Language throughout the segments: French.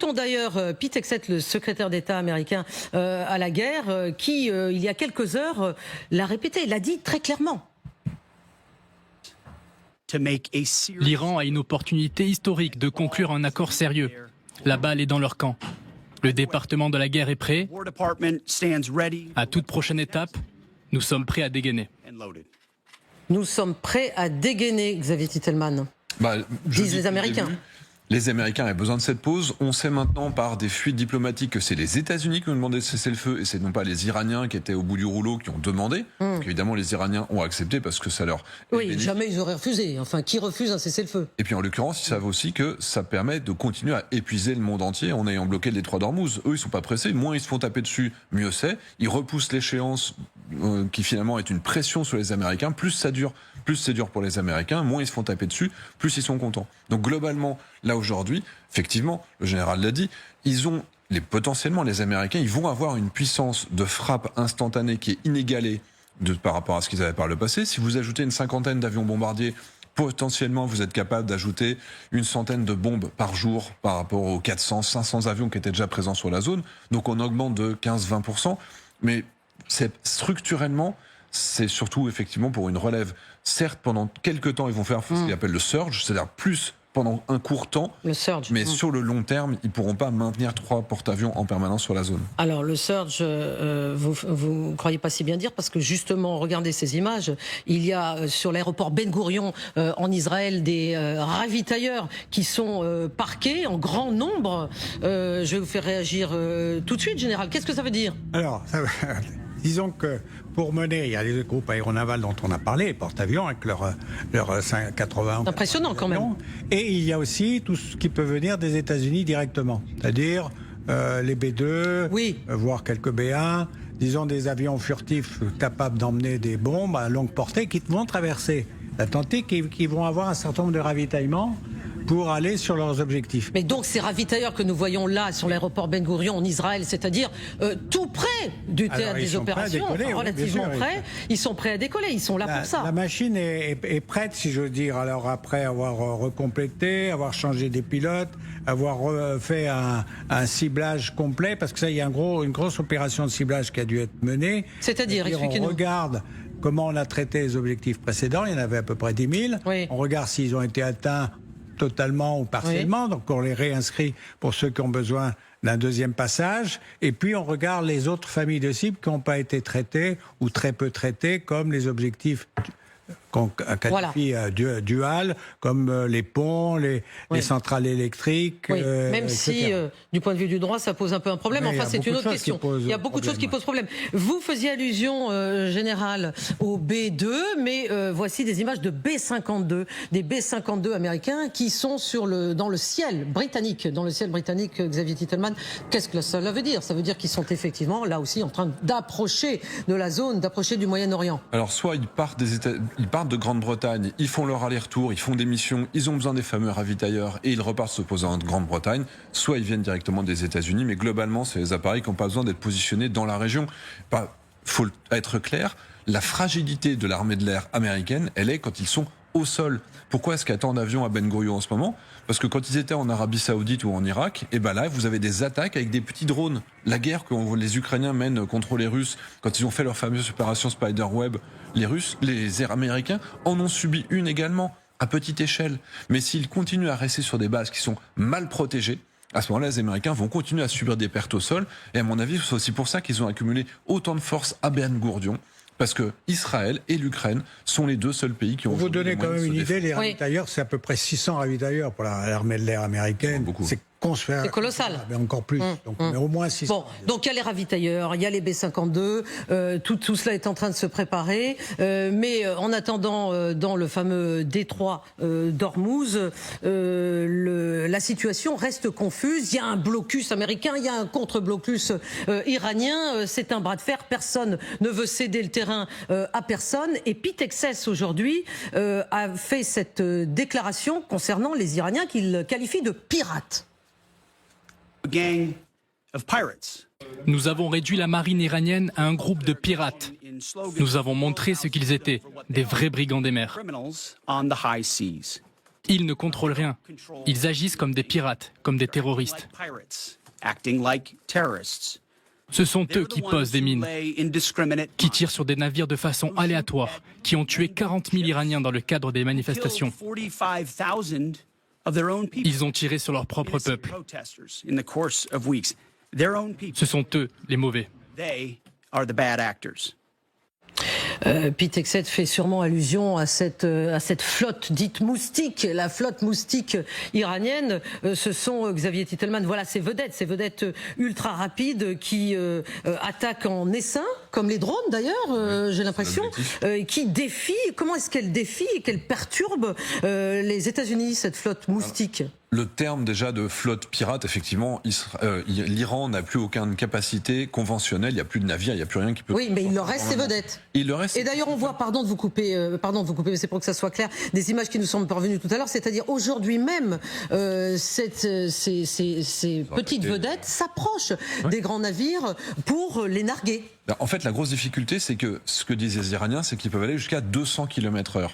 Écoutons d'ailleurs Pete Hegseth, le secrétaire d'État américain à la guerre, qui, il y a quelques heures, l'a répété, l'a dit très clairement. L'Iran a une opportunité historique de conclure un accord sérieux. La balle est dans leur camp. Le département de la guerre est prêt. À toute prochaine étape, nous sommes prêts à dégainer. Nous sommes prêts à dégainer, Xavier Titelman, disent les Américains. Les Américains avaient besoin de cette pause. On sait maintenant par des fuites diplomatiques que c'est les États-Unis qui ont demandé de cesser le feu et c'est non pas les Iraniens qui étaient au bout du rouleau qui ont demandé. Donc évidemment, les Iraniens ont accepté parce que ça leur... Oui, jamais ils auraient refusé. Enfin, qui refuse un cessez-le-feu? Et puis en l'occurrence, ils savent aussi que ça permet de continuer à épuiser le monde entier en ayant bloqué le détroit d'Ormuz. Eux, ils sont pas pressés. Moins ils se font taper dessus, mieux c'est. Ils repoussent l'échéance qui finalement est une pression sur les Américains. Plus ça dure, plus c'est dur pour les Américains. Moins ils se font taper dessus, plus ils sont contents. Donc globalement, là aujourd'hui, effectivement, le général l'a dit, potentiellement les Américains, ils vont avoir une puissance de frappe instantanée qui est inégalée par rapport à ce qu'ils avaient par le passé. Si vous ajoutez une cinquantaine d'avions bombardiers, potentiellement vous êtes capable d'ajouter une centaine de bombes par jour par rapport aux 400, 500 avions qui étaient déjà présents sur la zone. Donc on augmente de 15-20%. Mais structurellement, c'est surtout effectivement pour une relève. Certes, pendant quelques temps, ils vont faire ce qu'ils appellent le surge, c'est-à-dire plus pendant un court temps, le surge. Mais sur le long terme, ils ne pourront pas maintenir 3 porte-avions en permanence sur la zone. Alors le surge, vous ne croyez pas si bien dire, parce que justement, regardez ces images, il y a sur l'aéroport Ben Gourion en Israël des ravitailleurs qui sont parqués en grand nombre. Je vais vous faire réagir tout de suite, Général. Qu'est-ce que ça veut dire? Alors, disons que pour mener, il y a les groupes aéronavals dont on a parlé, les porte-avions avec leur 80. C'est impressionnant quand même. Et il y a aussi tout ce qui peut venir des États-Unis directement, c'est-à-dire les B2, voire quelques B1, disons des avions furtifs capables d'emmener des bombes à longue portée qui vont traverser l'Atlantique et qui vont avoir un certain nombre de ravitaillements pour aller sur leurs objectifs. Mais donc ces ravitailleurs que nous voyons là sur l'aéroport Ben Gourion en Israël, c'est-à-dire tout près du théâtre des opérations, relativement près, ils sont prêts à décoller, ils sont là pour ça. La machine est prête, si je veux dire. Alors après avoir recomplété, avoir changé des pilotes, avoir fait un ciblage complet, parce que ça, il y a une grosse opération de ciblage qui a dû être menée. C'est-à-dire, expliquez-nous. On regarde comment on a traité les objectifs précédents, il y en avait à peu près 10 000. Oui. On regarde s'ils ont été atteints totalement ou partiellement, donc on les réinscrit pour ceux qui ont besoin d'un deuxième passage, et puis on regarde les autres familles de cibles qui n'ont pas été traitées ou très peu traitées, comme les objectifs qu'on qualifie dual, comme les ponts, les centrales électriques. Même si, du point de vue du droit, ça pose un peu un problème. Enfin, c'est une autre question. Il y a beaucoup de choses qui posent problème. Vous faisiez allusion, Général, au B2, mais voici des images de B-52, des B-52 américains qui sont dans le ciel britannique. Dans le ciel britannique, Xavier Titelman, qu'est-ce que ça veut dire? Ça veut dire qu'ils sont effectivement, là aussi, en train d'approcher de la zone, d'approcher du Moyen-Orient. Alors, soit ils partent de Grande-Bretagne, ils font leur aller-retour, ils font des missions, ils ont besoin des fameux ravitailleurs et ils repartent se poser en Grande-Bretagne, soit ils viennent directement des États-Unis, mais globalement, c'est les appareils qui n'ont pas besoin d'être positionnés dans la région. Faut être clair, la fragilité de l'armée de l'air américaine, elle est quand ils sont au sol. Pourquoi est-ce qu'il y a tant d'avions à Ben Gourion en ce moment? Parce que quand ils étaient en Arabie Saoudite ou en Irak, et ben là, vous avez des attaques avec des petits drones. La guerre que les Ukrainiens mènent contre les Russes, quand ils ont fait leur fameuse opération Spiderweb, les Américains en ont subi une également, à petite échelle. Mais s'ils continuent à rester sur des bases qui sont mal protégées, à ce moment-là, les Américains vont continuer à subir des pertes au sol. Et à mon avis, c'est aussi pour ça qu'ils ont accumulé autant de forces à Ben Gourion. Parce que Israël et l'Ukraine sont les deux seuls pays qui ont... Pour vous donner quand même une idée, les ravitailleurs, c'est à peu près 600 ravitailleurs pour l'armée de l'air américaine. C'est colossal. Mais encore plus. Mais au moins 600. Bon, donc il y a les ravitailleurs, il y a les B-52, tout cela est en train de se préparer. Mais en attendant, dans le fameux détroit d'Ormuz, la situation reste confuse. Il y a un blocus américain, il y a un contre-blocus iranien. C'est un bras de fer. Personne ne veut céder le terrain à personne. Et Pete Hegseth, aujourd'hui, a fait cette déclaration concernant les Iraniens qu'il qualifie de pirates. Nous avons réduit la marine iranienne à un groupe de pirates. Nous avons montré ce qu'ils étaient, des vrais brigands des mers. Ils ne contrôlent rien. Ils agissent comme des pirates, comme des terroristes. Ce sont eux qui posent des mines, qui tirent sur des navires de façon aléatoire, qui ont tué 40 000 Iraniens dans le cadre des manifestations. Ils ont tiré sur leur propre peuple. Ce sont eux les mauvais. Pete Hegseth fait sûrement allusion à cette flotte dite moustique, la flotte moustique iranienne. Ce sont, Xavier Titelman, voilà ces vedettes ultra rapides qui attaquent en essaim, comme les drones d'ailleurs, j'ai l'impression, qui défient, comment est-ce qu'elle défie et qu'elle perturbe les États-Unis, cette flotte moustique? Le terme déjà de flotte pirate, effectivement, l'Iran n'a plus aucune capacité conventionnelle, il n'y a plus de navires, il n'y a plus rien qui peut... Oui, mais il leur reste ses vedettes. Et d'ailleurs, on voit, pardon de vous couper, mais c'est pour que ça soit clair, des images qui nous sont parvenues tout à l'heure, c'est-à-dire aujourd'hui même, ces petites vedettes s'approchent des grands navires pour les narguer. En fait, la grosse difficulté, c'est que ce que disent les Iraniens, c'est qu'ils peuvent aller jusqu'à 200 km/h.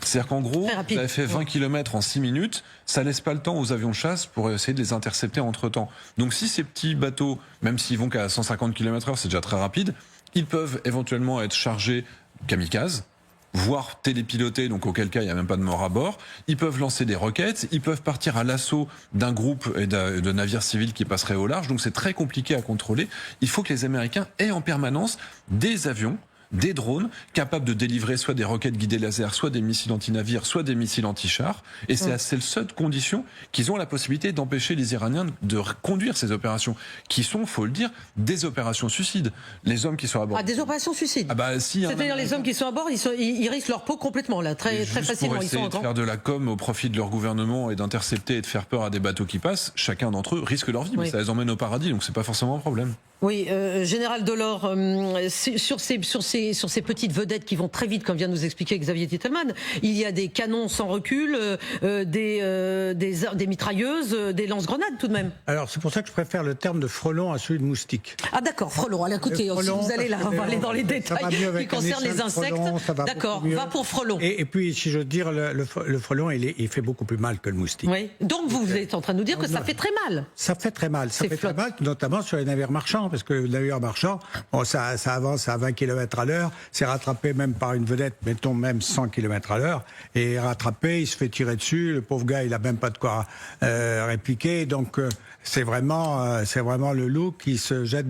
C'est-à-dire qu'en gros, vous avez fait 20 km en 6 minutes, ça laisse pas le temps aux avions de chasse pour essayer de les intercepter entre-temps. Donc si ces petits bateaux, même s'ils vont qu'à 150 km/h, c'est déjà très rapide, ils peuvent éventuellement être chargés kamikazes, voire télépilotés, donc auquel cas il n'y a même pas de mort à bord. Ils peuvent lancer des roquettes, ils peuvent partir à l'assaut d'un groupe de navires civils qui passeraient au large, donc c'est très compliqué à contrôler. Il faut que les Américains aient en permanence des avions, des drones capables de délivrer soit des roquettes guidées laser, soit des missiles anti-navires, soit des missiles anti-chars. Et c'est à cette seule condition qu'ils ont la possibilité d'empêcher les Iraniens de conduire ces opérations, qui sont, faut le dire, des opérations suicides. Les hommes qui sont à bord... Ah, des opérations suicides. Ah bah, si c'est-à-dire les hommes qui sont à bord, ils risquent leur peau complètement, là, très facilement. Pour essayer de faire de la com au profit de leur gouvernement et d'intercepter et de faire peur à des bateaux qui passent, chacun d'entre eux risque leur vie, mais ça les emmène au paradis, donc c'est pas forcément un problème. Oui, Général Delors, sur ces petites vedettes qui vont très vite, comme vient de nous expliquer Xavier Titelman, il y a des canons sans recul, des mitrailleuses, des lance-grenades tout de même. Alors c'est pour ça que je préfère le terme de frelon à celui de moustique. Ah d'accord, frelon. Alors écoutez, si vous allez là, on va aller dans les détails qui concernent les insectes. D'accord, va pour frelon. Et puis, si je veux dire, le frelon, il fait beaucoup plus mal que le moustique. Oui. Donc vous êtes en train de nous dire que ça fait très mal. Ça fait très mal. Ça fait très mal, notamment sur les navires marchands. Parce que le navire marchand, bon, ça avance à 20 km à l'heure, c'est rattrapé même par une vedette, mettons même 100 km à l'heure, et rattrapé, il se fait tirer dessus, le pauvre gars, il a même pas de quoi répliquer, donc c'est vraiment le loup qui se jette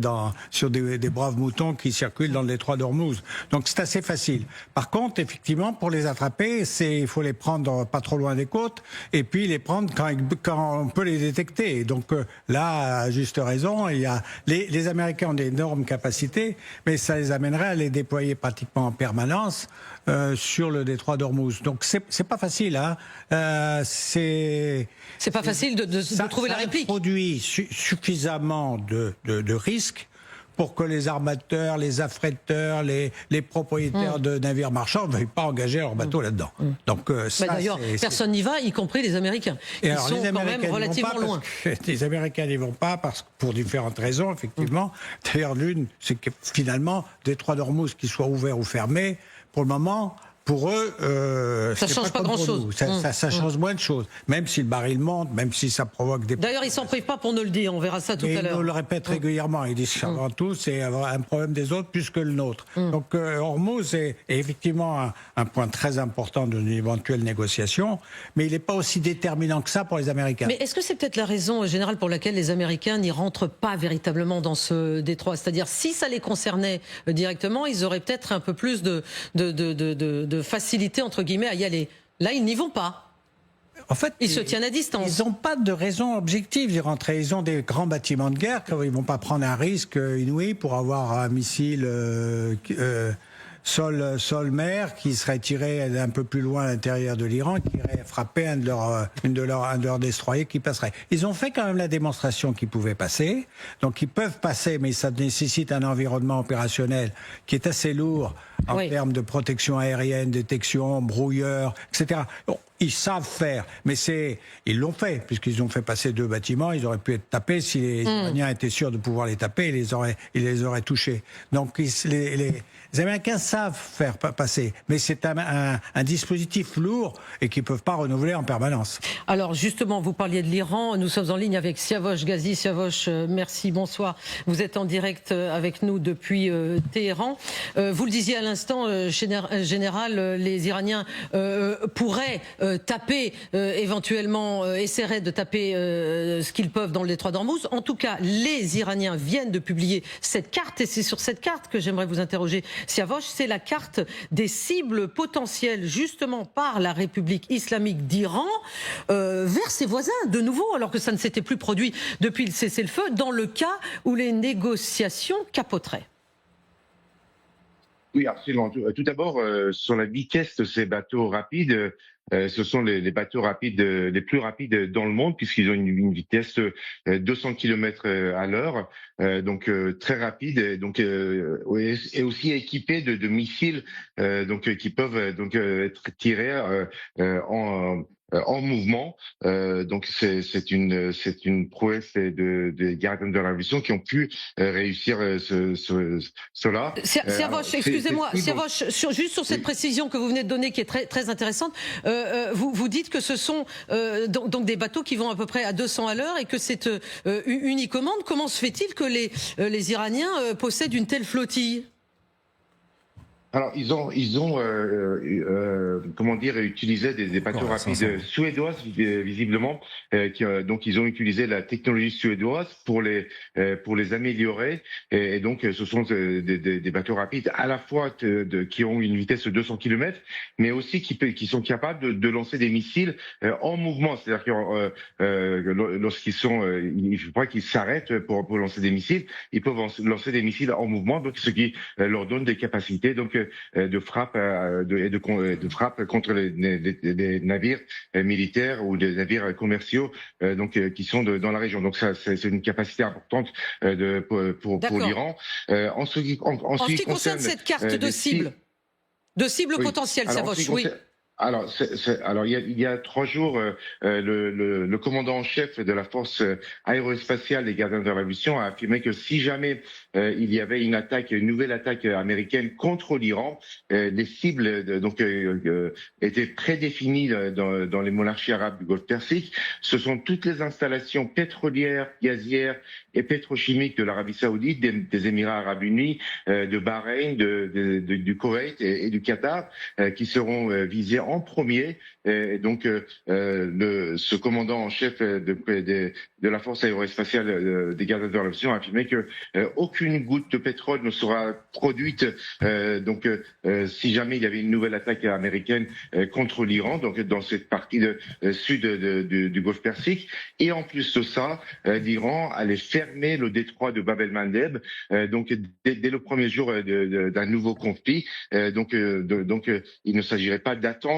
sur des braves moutons qui circulent dans le détroit d'Ormuz. Donc c'est assez facile. Par contre, effectivement, pour les attraper, il faut les prendre pas trop loin des côtes, et puis les prendre quand on peut les détecter. Donc là, à juste raison, il y a les Américains ont d'énormes capacités, mais ça les amènerait à les déployer pratiquement en permanence sur le détroit d'Ormuz. Donc c'est pas facile, hein. C'est pas facile de trouver la réplique. Ça produit suffisamment de risques pour que les armateurs, les affréteurs, les propriétaires de navires marchands ne veuillent pas engager leur bateau là-dedans. Donc d'ailleurs, personne n'y va, y compris les Américains. Ils sont quand même relativement loin. Les Américains n'y vont pas pour différentes raisons, effectivement. D'ailleurs, l'une, c'est que finalement, détroit d'Ormuz, qu'il soit ouvert ou fermé, pour le moment... Pour eux, ça change pas grand-chose. Ça change moins de choses. Même si le baril monte, même si ça provoque des... D'ailleurs, ils s'en privent pas pour nous le dire. On verra ça tout à l'heure. Ils nous le répètent régulièrement. Ils disent avant tout, c'est un problème des autres plus que le nôtre. Donc, Hormuz est effectivement un point très important d'une éventuelle négociation, mais il n'est pas aussi déterminant que ça pour les Américains. Mais est-ce que c'est peut-être la raison générale pour laquelle les Américains n'y rentrent pas véritablement dans ce détroit? C'est-à-dire, si ça les concernait directement, ils auraient peut-être un peu plus de facilité, entre guillemets, à y aller. Là, ils n'y vont pas. En fait, ils se tiennent à distance. Ils n'ont pas de raison objective d'y rentrer. Ils ont des grands bâtiments de guerre. Ils ne vont pas prendre un risque inouï pour avoir un missile sol-mer qui serait tiré d'un peu plus loin à l'intérieur de l'Iran, qui irait frapper un de leurs destroyers qui passerait. Ils ont fait quand même la démonstration qu'ils pouvaient passer. Donc ils peuvent passer, mais ça nécessite un environnement opérationnel qui est assez lourd en termes de protection aérienne, détection, brouilleur, etc. Bon, ils savent faire, mais ils l'ont fait, puisqu'ils ont fait passer 2 bâtiments, ils auraient pu être tapés, si les Iraniens étaient sûrs de pouvoir les taper, ils les auraient touchés. Donc les Américains savent savent faire passer. Mais c'est un dispositif lourd et qu'ils ne peuvent pas renouveler en permanence. Alors justement, vous parliez de l'Iran. Nous sommes en ligne avec Siavosh Ghazi. Siavosh, merci, bonsoir. Vous êtes en direct avec nous depuis Téhéran. Vous le disiez à l'instant, général, les Iraniens pourraient taper, éventuellement, essaieraient de taper ce qu'ils peuvent dans le détroit d'Ormuz. En tout cas, les Iraniens viennent de publier cette carte, et c'est sur cette carte que j'aimerais vous interroger, Siavosh. C'est la carte des cibles potentielles, justement, par la République islamique d'Iran vers ses voisins, de nouveau, alors que ça ne s'était plus produit depuis le cessez-le-feu, dans le cas où les négociations capoteraient. Oui, absolument. Tout d'abord, sur la vitesse de ces bateaux rapides, ce sont les bateaux rapides les plus rapides dans le monde, puisqu'ils ont une vitesse 200 km à l'heure, donc très rapide, et aussi équipés de missiles qui peuvent être tirés en mouvement. Donc c'est une prouesse des gardiens de la révolution qui ont pu réussir cela. Siavosh, excusez-moi, Siavosh, juste sur cette précision que vous venez de donner, qui est très, très intéressante, vous dites que ce sont donc des bateaux qui vont à peu près à 200 à l'heure et que c'est unicommande. Comment se fait-il que les Iraniens possèdent une telle flottille ? Alors ils ont utilisé des bateaux rapides suédoises visiblement, donc ils ont utilisé la technologie suédoise pour les améliorer, et donc ce sont des bateaux rapides à la fois qui ont une vitesse de 200 km, mais aussi qui sont capables de lancer des missiles en mouvement, c'est-à-dire que lorsqu'ils je crois qu'ils s'arrêtent pour lancer des missiles, ils peuvent lancer des missiles en mouvement, donc ce qui leur donne des capacités de frappe de frappe contre les navires militaires ou des navires commerciaux qui sont dans la région. Donc ça, c'est une capacité importante pour l'Iran. En ce qui concerne cette carte de cible potentielle, Siavosh, oui. Alors, il y a 3 jours, le commandant en chef de la force aérospatiale des gardiens de la révolution a affirmé que si jamais il y avait une nouvelle attaque américaine contre l'Iran, les cibles étaient prédéfinies dans les monarchies arabes du Golfe Persique. Ce sont toutes les installations pétrolières, gazières et pétrochimiques de l'Arabie Saoudite, des Émirats Arabes Unis, de Bahreïn, du Koweït et du Qatar, qui seront visées en premier. Et donc, ce commandant en chef de la force aérospatiale des gardiens de la révolution a affirmé que aucune goutte de pétrole ne sera produite si jamais il y avait une nouvelle attaque américaine contre l'Iran, donc dans cette partie sud du Golfe Persique. Et en plus de ça, l'Iran allait fermer le détroit de Bab el-Mandeb, dès le premier jour d'un nouveau conflit. Il ne s'agirait pas d'attendre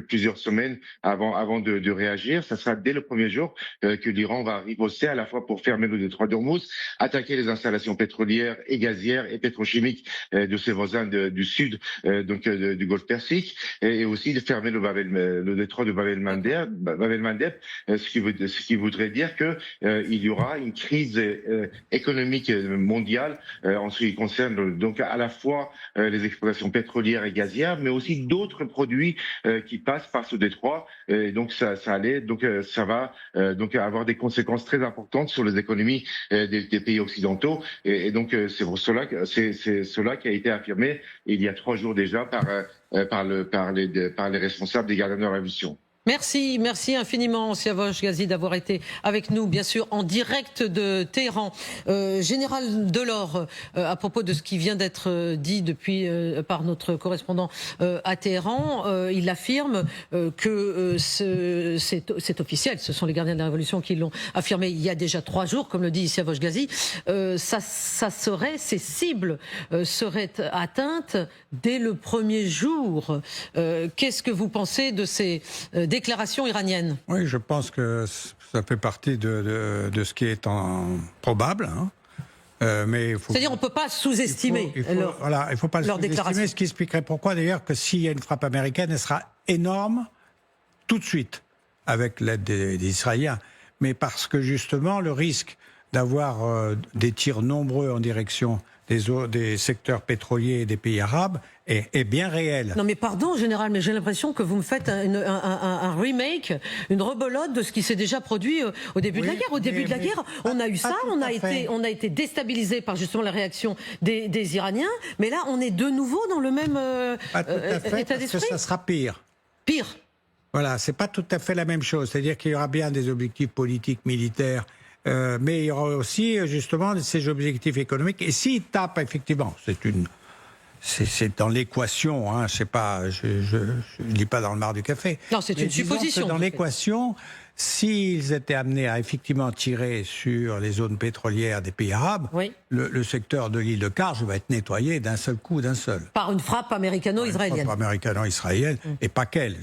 plusieurs semaines avant de réagir. Ça sera dès le premier jour que l'Iran va riposter, à la fois pour fermer le détroit d'Ormuz, attaquer les installations pétrolières et gazières et pétrochimiques de ses voisins du sud du Golfe Persique, et aussi de fermer le détroit de Bab el-Mandeb, ce qui voudrait dire que il y aura une crise économique mondiale en ce qui concerne donc à la fois les exploitations pétrolières et gazières, mais aussi d'autres produits qui passent par ce détroit. Et donc ça va avoir des conséquences très importantes sur les économies des pays occidentaux. Et donc c'est pour cela que c'est cela qui a été affirmé il y a 3 jours déjà par les responsables des gardiens de la révolution. Merci infiniment, Siavosh Ghazi, d'avoir été avec nous, bien sûr, en direct de Téhéran. Général Delors, à propos de ce qui vient d'être dit par notre correspondant à Téhéran, il affirme que c'est officiel, ce sont les gardiens de la Révolution qui l'ont affirmé il y a déjà 3 jours, comme le dit Siavosh Ghazi. Ces cibles seraient atteintes dès le premier jour. Qu'est-ce que vous pensez de ces déclaration iranienne? Oui, je pense que ça fait partie de ce qui est probable. C'est-à-dire on ne peut pas sous-estimer il ne faut pas le sous-estimer, ce qui expliquerait pourquoi d'ailleurs que s'il y a une frappe américaine, elle sera énorme tout de suite avec l'aide des Israéliens. Mais parce que justement le risque d'avoir des tirs nombreux en direction des secteurs pétroliers et des pays arabes est bien réel. Non mais pardon, général, mais j'ai l'impression que vous me faites un remake, une rebelote de ce qui s'est déjà produit au début de la guerre. Au début de la guerre, on a eu ça, on a été déstabilisé par justement la réaction des Iraniens, mais là on est de nouveau dans le même état d'esprit. Ça sera pire. Pire. Voilà, c'est pas tout à fait la même chose. C'est-à-dire qu'il y aura bien des objectifs politiques, militaires, mais il y aura aussi justement ces objectifs économiques. Et s'ils tapent effectivement, c'est dans l'équation, hein, je sais pas, je lis pas dans le mar du café. Non, c'est une supposition. Dans l'équation, s'ils étaient amenés à effectivement tirer sur les zones pétrolières des pays arabes, oui, le secteur de l'île de Karj va être nettoyé d'un seul coup, d'un seul. Par une frappe américano-israélienne. Une frappe américano-israélienne, et pas qu'elle.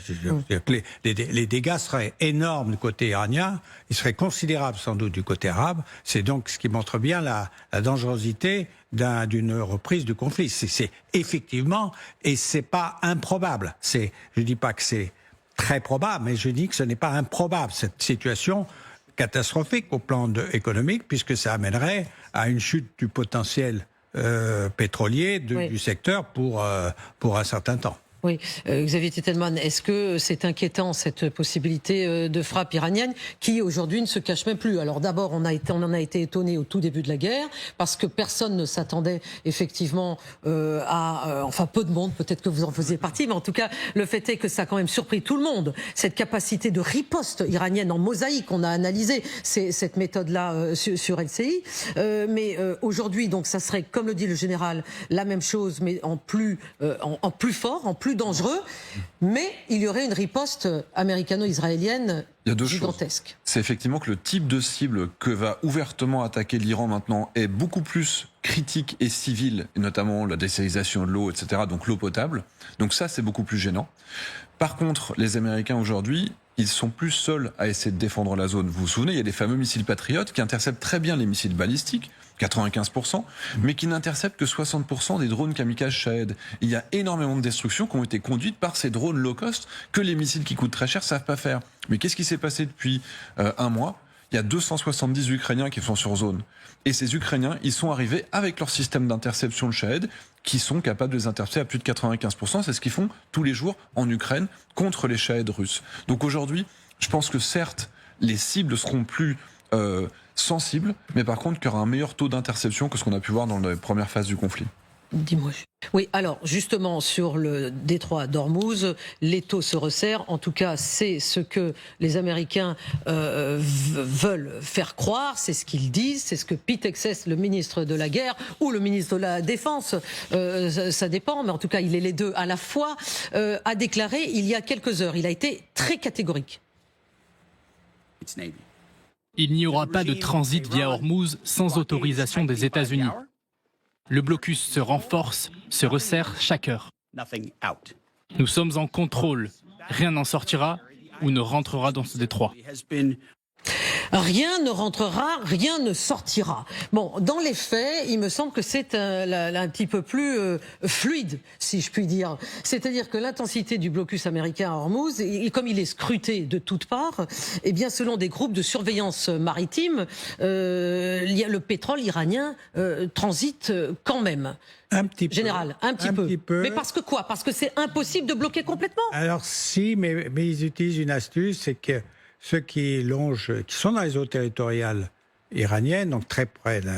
Les dégâts seraient énormes du côté iranien, ils seraient considérables sans doute du côté arabe. C'est donc ce qui montre bien la dangerosité d'une reprise du conflit. C'est effectivement, et c'est pas improbable. Je dis pas que c'est très probable, mais je dis que ce n'est pas improbable, cette situation catastrophique au plan économique, puisque ça amènerait à une chute du potentiel pétrolier du secteur pour un certain temps. Oui, Xavier Tettelmann, est-ce que c'est inquiétant cette possibilité de frappe iranienne qui aujourd'hui ne se cache même plus? Alors d'abord, on en a été étonné au tout début de la guerre parce que personne ne s'attendait effectivement enfin peu de monde, peut-être que vous en faisiez partie, mais en tout cas le fait est que ça a quand même surpris tout le monde, cette capacité de riposte iranienne en mosaïque. On a analysé cette méthode-là sur LCI, mais aujourd'hui donc ça serait, comme le dit le général, la même chose mais en plus fort, en plus dangereux, mais il y aurait une riposte américano-israélienne gigantesque. C'est effectivement que le type de cible que va ouvertement attaquer l'Iran maintenant est beaucoup plus critique et civil, et notamment la dessalination de l'eau, etc., donc l'eau potable. Donc ça, c'est beaucoup plus gênant. Par contre, les Américains aujourd'hui, ils sont plus seuls à essayer de défendre la zone. Vous vous souvenez, il y a des fameux missiles Patriot qui interceptent très bien les missiles balistiques, 95%, mais qui n'interceptent que 60% des drones kamikazes Shahed. Il y a énormément de destructions qui ont été conduites par ces drones low cost que les missiles qui coûtent très cher savent pas faire. Mais qu'est-ce qui s'est passé depuis un mois? Il y a 270 Ukrainiens qui sont sur zone. Et ces Ukrainiens, ils sont arrivés avec leur système d'interception de Shahed, qui sont capables de les intercepter à plus de 95%. C'est ce qu'ils font tous les jours en Ukraine contre les Shahed russes. Donc aujourd'hui, je pense que certes, les cibles seront plus sensibles, mais par contre, qu'il y aura un meilleur taux d'interception que ce qu'on a pu voir dans la première phase du conflit. Dis-moi. Oui, alors justement sur le détroit d'Ormuz, les taux se resserrent. En tout cas, c'est ce que les Américains veulent faire croire. C'est ce qu'ils disent. C'est ce que Pete Hegseth, le ministre de la Guerre ou le ministre de la Défense, ça dépend, mais en tout cas, il est les deux à la fois, a déclaré il y a quelques heures. Il a été très catégorique. Il n'y aura pas de transit via Ormuz sans autorisation des États-Unis. Le blocus se renforce, se resserre chaque heure. Nous sommes en contrôle. Rien n'en sortira ou ne rentrera dans ce détroit. Rien ne rentrera, rien ne sortira. Bon, dans les faits, il me semble que c'est un petit peu plus fluide, si je puis dire. C'est-à-dire que l'intensité du blocus américain à Ormuz, comme il est scruté de toutes parts, eh bien, selon des groupes de surveillance maritime, le pétrole iranien transite quand même. Un petit peu. Général, un petit peu. Mais parce que quoi? Parce que c'est impossible de bloquer complètement. Alors si, mais ils utilisent une astuce, c'est que ceux qui sont dans les eaux territoriales iraniennes, donc très près de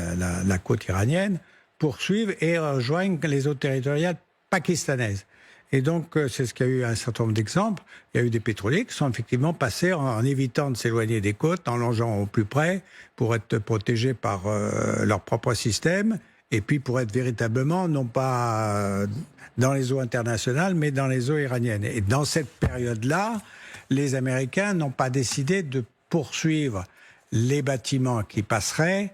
la côte iranienne, poursuivent et rejoignent les eaux territoriales pakistanaises. Et donc, c'est ce qu'il y a eu un certain nombre d'exemples. Il y a eu des pétroliers qui sont effectivement passés en évitant de s'éloigner des côtes, en longeant au plus près, pour être protégés par leur propre système, et puis pour être véritablement, non pas dans les eaux internationales, mais dans les eaux iraniennes. Et dans cette période-là, les Américains n'ont pas décidé de poursuivre les bâtiments qui passeraient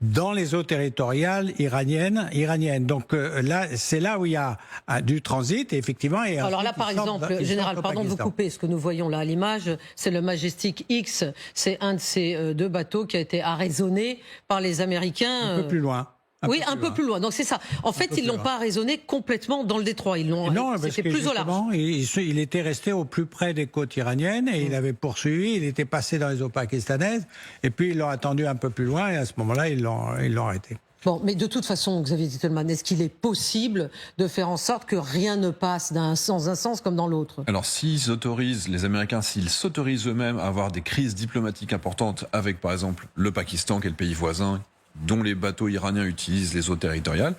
dans les eaux territoriales iraniennes. Donc là, c'est là où il y a du transit, effectivement. Et alors là, par exemple, général, pardon de vous couper, ce que nous voyons là à l'image, c'est le Majestic X. C'est un de ces deux bateaux qui a été arraisonné par les Américains. Un peu plus loin. Un peu plus loin. Donc c'est ça. En fait, ils l'ont pas raisonné complètement dans le détroit. C'était plus au large. Il était resté au plus près des côtes iraniennes et il avait poursuivi. Il était passé dans les eaux pakistanaises et puis ils l'ont attendu un peu plus loin et à ce moment-là, ils l'ont arrêté. Bon, mais de toute façon, Xavier Zitelmann, est-ce qu'il est possible de faire en sorte que rien ne passe dans un sens comme dans l'autre? Alors, les Américains, s'ils s'autorisent eux-mêmes à avoir des crises diplomatiques importantes avec, par exemple, le Pakistan, qui est le pays voisin, dont les bateaux iraniens utilisent les eaux territoriales,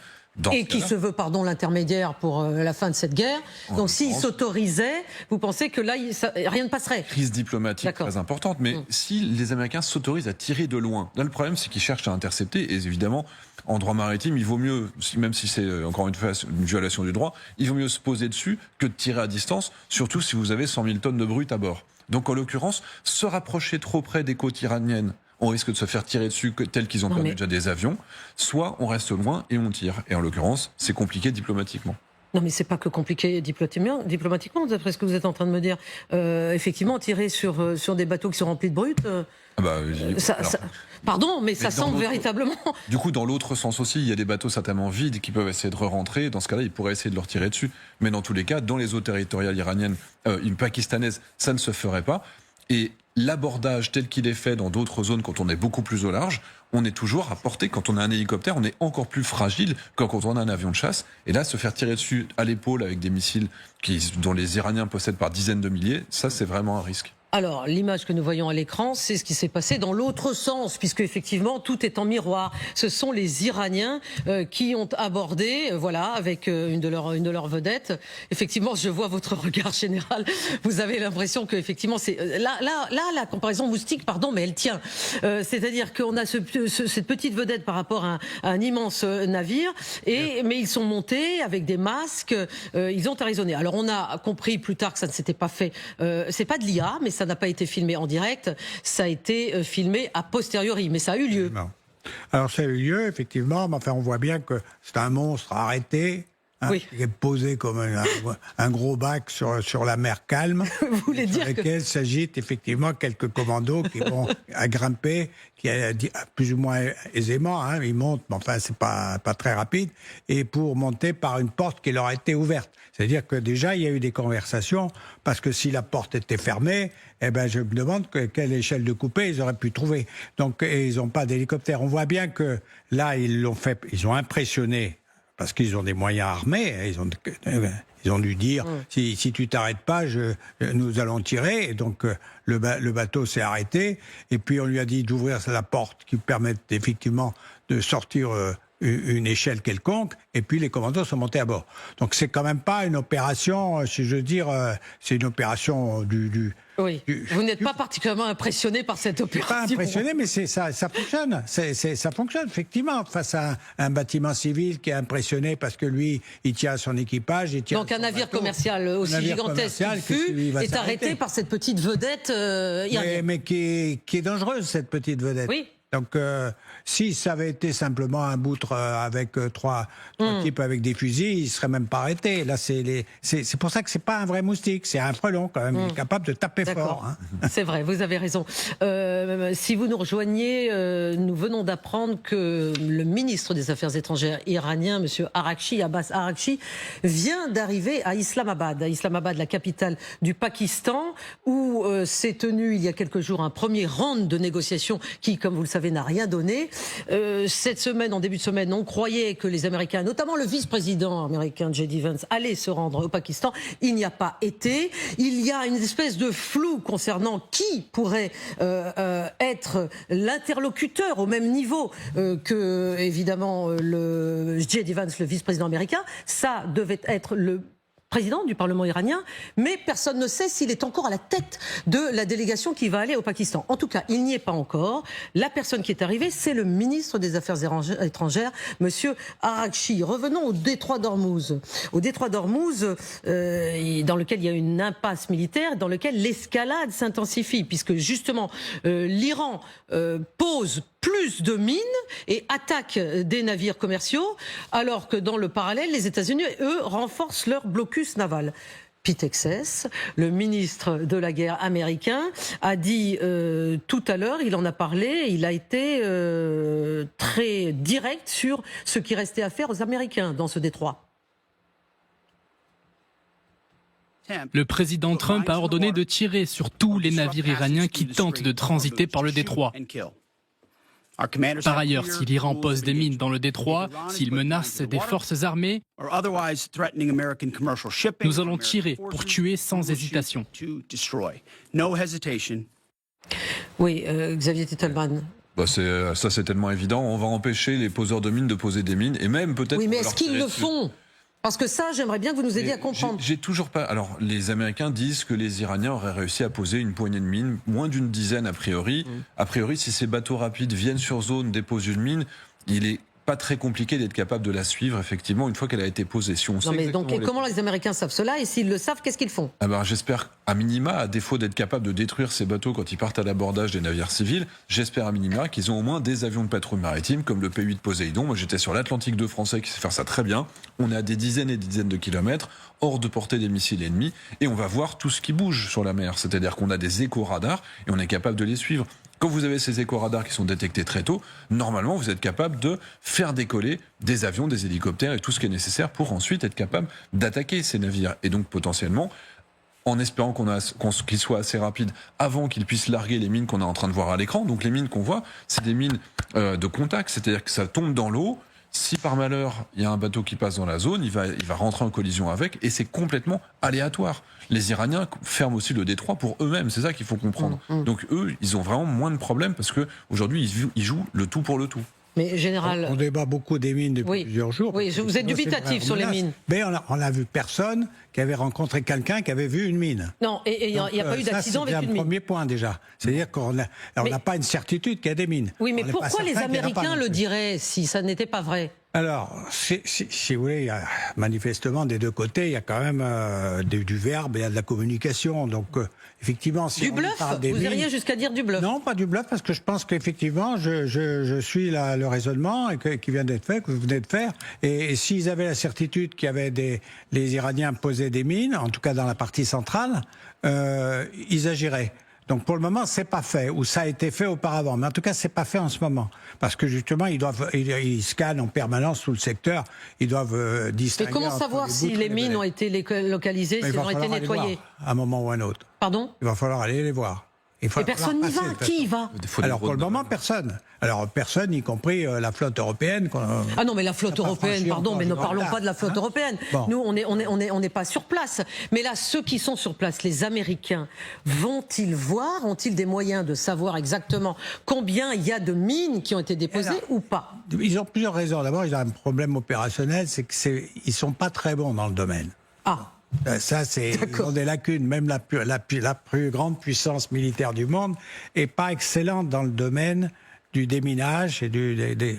et qui se veut, l'intermédiaire pour la fin de cette guerre. Donc s'ils s'autorisaient, vous pensez que là, rien ne passerait? Crise diplomatique très importante, mais si les Américains s'autorisent à tirer de loin, là le problème c'est qu'ils cherchent à intercepter, et évidemment, en droit maritime, il vaut mieux, même si c'est encore une fois une violation du droit, il vaut mieux se poser dessus que de tirer à distance, surtout si vous avez 100 000 tonnes de brut à bord. Donc en l'occurrence, se rapprocher trop près des côtes iraniennes, on risque de se faire tirer dessus tels qu'ils ont perdu déjà des avions, soit on reste loin et on tire. Et en l'occurrence, c'est compliqué diplomatiquement. Non, mais c'est pas que compliqué diplomatiquement, d'après ce que vous êtes en train de me dire. Effectivement, tirer sur des bateaux qui sont remplis de brut, pardon, mais ça semble véritablement... Du coup, dans l'autre sens aussi, il y a des bateaux certainement vides qui peuvent essayer de re-rentrer. Dans ce cas-là, ils pourraient essayer de leur tirer dessus. Mais dans tous les cas, dans les eaux territoriales iraniennes, pakistanaises, ça ne se ferait pas. Et l'abordage tel qu'il est fait dans d'autres zones, quand on est beaucoup plus au large, on est toujours à portée. Quand on a un hélicoptère, on est encore plus fragile que quand on a un avion de chasse. Et là, se faire tirer dessus à l'épaule avec des missiles dont les Iraniens possèdent par dizaines de milliers, ça, c'est vraiment un risque. Alors, l'image que nous voyons à l'écran, c'est ce qui s'est passé dans l'autre sens, puisque effectivement, tout est en miroir. Ce sont les Iraniens qui ont abordé, avec une de leurs vedettes. Effectivement, je vois votre regard général. Vous avez l'impression que effectivement, c'est là, la comparaison moustique, mais elle tient. C'est-à-dire qu'on a cette petite vedette par rapport à un immense navire, mais ils sont montés avec des masques. Ils ont raisonné. Alors, on a compris plus tard que ça ne s'était pas fait. C'est pas de l'IA, mais ça n'a pas été filmé en direct, ça a été filmé a posteriori, mais ça a eu lieu. Non. Alors ça a eu lieu, effectivement, mais enfin on voit bien que c'est un monstre arrêté, qui est posé comme un gros bac sur la mer calme, vous voulez dire lequel s'agitent effectivement quelques commandos qui vont à grimper, qui plus ou moins aisément, ils montent, mais enfin c'est pas très rapide, et pour monter par une porte qui leur a été ouverte. C'est-à-dire que déjà il y a eu des conversations, parce que si la porte était fermée, je me demande quelle échelle de coupée ils auraient pu trouver. Donc ils n'ont pas d'hélicoptère. On voit bien que là ils ont impressionné. Parce qu'ils ont des moyens armés, ils ont dû dire si tu t'arrêtes pas, nous allons tirer. Et donc le bateau s'est arrêté. Et puis on lui a dit d'ouvrir la porte qui permette effectivement de sortir une échelle quelconque. Et puis les commandos sont montés à bord. Donc c'est quand même pas une opération, si je veux dire, c'est une opération vous n'êtes pas particulièrement impressionné par cette opération. Pas impressionné, mais ça fonctionne. Ça fonctionne, effectivement, face à un bâtiment civil qui est impressionné parce que lui, il tient son équipage. Donc un navire commercial aussi gigantesque qu'il fut est arrêté par cette petite vedette iranienne. Mais qui est dangereuse, cette petite vedette. Oui. Donc, si ça avait été simplement un boutre avec trois types avec des fusils, il ne serait même pas arrêté. Là, c'est pour ça que c'est pas un vrai moustique, c'est un frelon quand même, il est capable de taper fort. C'est vrai, vous avez raison. Si vous nous rejoignez, nous venons d'apprendre que le ministre des Affaires étrangères iranien, M. Abbas Araghchi, vient d'arriver à Islamabad, la capitale du Pakistan, où s'est tenu il y a quelques jours un premier round de négociations qui, comme vous le savez, n'a rien donné. Cette semaine, en début de semaine, on croyait que les Américains, notamment le vice-président américain J.D. Vance, allaient se rendre au Pakistan. Il n'y a pas été. Il y a une espèce de flou concernant qui pourrait être l'interlocuteur au même niveau que, évidemment, le J.D. Vance, le vice-président américain. Ça devait être le président du Parlement iranien, mais personne ne sait s'il est encore à la tête de la délégation qui va aller au Pakistan. En tout cas, il n'y est pas encore. La personne qui est arrivée, c'est le ministre des Affaires étrangères, Monsieur Araghchi. Revenons au détroit d'Ormuz. Au détroit d'Ormuz, dans lequel il y a une impasse militaire, dans lequel l'escalade s'intensifie, puisque justement, l'Iran pose plus de mines et attaque des navires commerciaux, alors que dans le parallèle, les États-Unis, eux, renforcent leur blocus naval. Pete Hegseth, le ministre de la guerre américain, a dit tout à l'heure, il en a parlé, il a été très très directe sur ce qui restait à faire aux Américains dans ce détroit. Le président Trump a ordonné de tirer sur tous les navires iraniens qui tentent de transiter par le détroit. Par ailleurs, si l'Iran pose des mines dans le détroit, s'il menace des forces armées, nous allons tirer pour tuer sans hésitation. Oui, Xavier Titelman. Bah ça c'est tellement évident, on va empêcher les poseurs de mines de poser des mines et même peut-être... Oui, mais est-ce qu'ils le font ? Parce que ça, j'aimerais bien que vous nous aidiez à comprendre. J'ai toujours pas... Alors, les Américains disent que les Iraniens auraient réussi à poser une poignée de mines, moins d'une dizaine a priori. A priori, si ces bateaux rapides viennent sur zone, déposent une mine, il est pas très compliqué d'être capable de la suivre, effectivement, une fois qu'elle a été posée. Si on sait donc, et comment les Américains savent cela? Et s'ils le savent, qu'est-ce qu'ils font? J'espère, à minima, à défaut d'être capable de détruire ces bateaux quand ils partent à l'abordage des navires civils, j'espère à minima qu'ils ont au moins des avions de patrouille maritime, comme le P-8 Poséidon. Moi, j'étais sur l'Atlantique 2 français qui sait faire ça très bien. On est à des dizaines et des dizaines de kilomètres, hors de portée des missiles ennemis, et on va voir tout ce qui bouge sur la mer. C'est-à-dire qu'on a des éco-radars, et on est capable de les suivre. Quand vous avez ces éco-radars qui sont détectés très tôt, normalement, vous êtes capable de faire décoller des avions, des hélicoptères et tout ce qui est nécessaire pour ensuite être capable d'attaquer ces navires. Et donc, potentiellement, en espérant qu'ils soient assez rapides avant qu'ils puissent larguer les mines qu'on est en train de voir à l'écran. Donc, les mines qu'on voit, c'est des mines de contact, c'est-à-dire que ça tombe dans l'eau. Si par malheur, il y a un bateau qui passe dans la zone, il va rentrer en collision avec, et c'est complètement aléatoire. Les Iraniens ferment aussi le détroit pour eux-mêmes, c'est ça qu'il faut comprendre. Donc eux, ils ont vraiment moins de problèmes parce que aujourd'hui, ils jouent le tout pour le tout. Mais général, on débat beaucoup des mines depuis plusieurs jours. Oui, vous êtes dubitatif sur les mines. Mais on a vu personne qui avait rencontré quelqu'un qui avait vu une mine. Non, et il n'y a pas eu d'accident avec une mine. C'est un premier point déjà. C'est-à-dire qu'on n'a pas une certitude qu'il y a des mines. Oui, mais pourquoi les Américains le diraient si ça n'était pas vrai? Alors, si vous voulez, il y a, manifestement des deux côtés, il y a quand même du verbe, il y a de la communication. Donc, effectivement, si du on bluff, parle des vous iriez jusqu'à dire du bluff? Non, pas du bluff, parce que je pense qu'effectivement, je suis le raisonnement qui vient d'être fait, que vous venez de faire. Et s'ils avaient la certitude qu'il y avait les Iraniens posaient des mines, en tout cas dans la partie centrale, ils agiraient. Donc pour le moment, c'est pas fait, ou ça a été fait auparavant. Mais en tout cas, c'est pas fait en ce moment. Parce que justement, ils scannent en permanence tout le secteur, ils doivent distinguer. Mais comment savoir si les mines ont été localisées, si elles ont été nettoyées? À un moment ou à un autre. Pardon? Il va falloir aller les voir. Et personne n'y va. Qui y va? Alors pour le moment, personne. Alors personne, y compris la flotte européenne. Ah non, mais la flotte européenne, pardon, mais ne parlons pas de la flotte européenne. Bon. Nous, on n'est pas sur place. Mais là, ceux qui sont sur place, les Américains, vont-ils voir, ont-ils des moyens de savoir exactement combien il y a de mines qui ont été déposées ou pas? Ils ont plusieurs raisons. D'abord, ils ont un problème opérationnel, c'est qu'ils sont pas très bons dans le domaine. Ah. Ça, ils ont des lacunes. Même la plus grande puissance militaire du monde est pas excellente dans le domaine du déminage et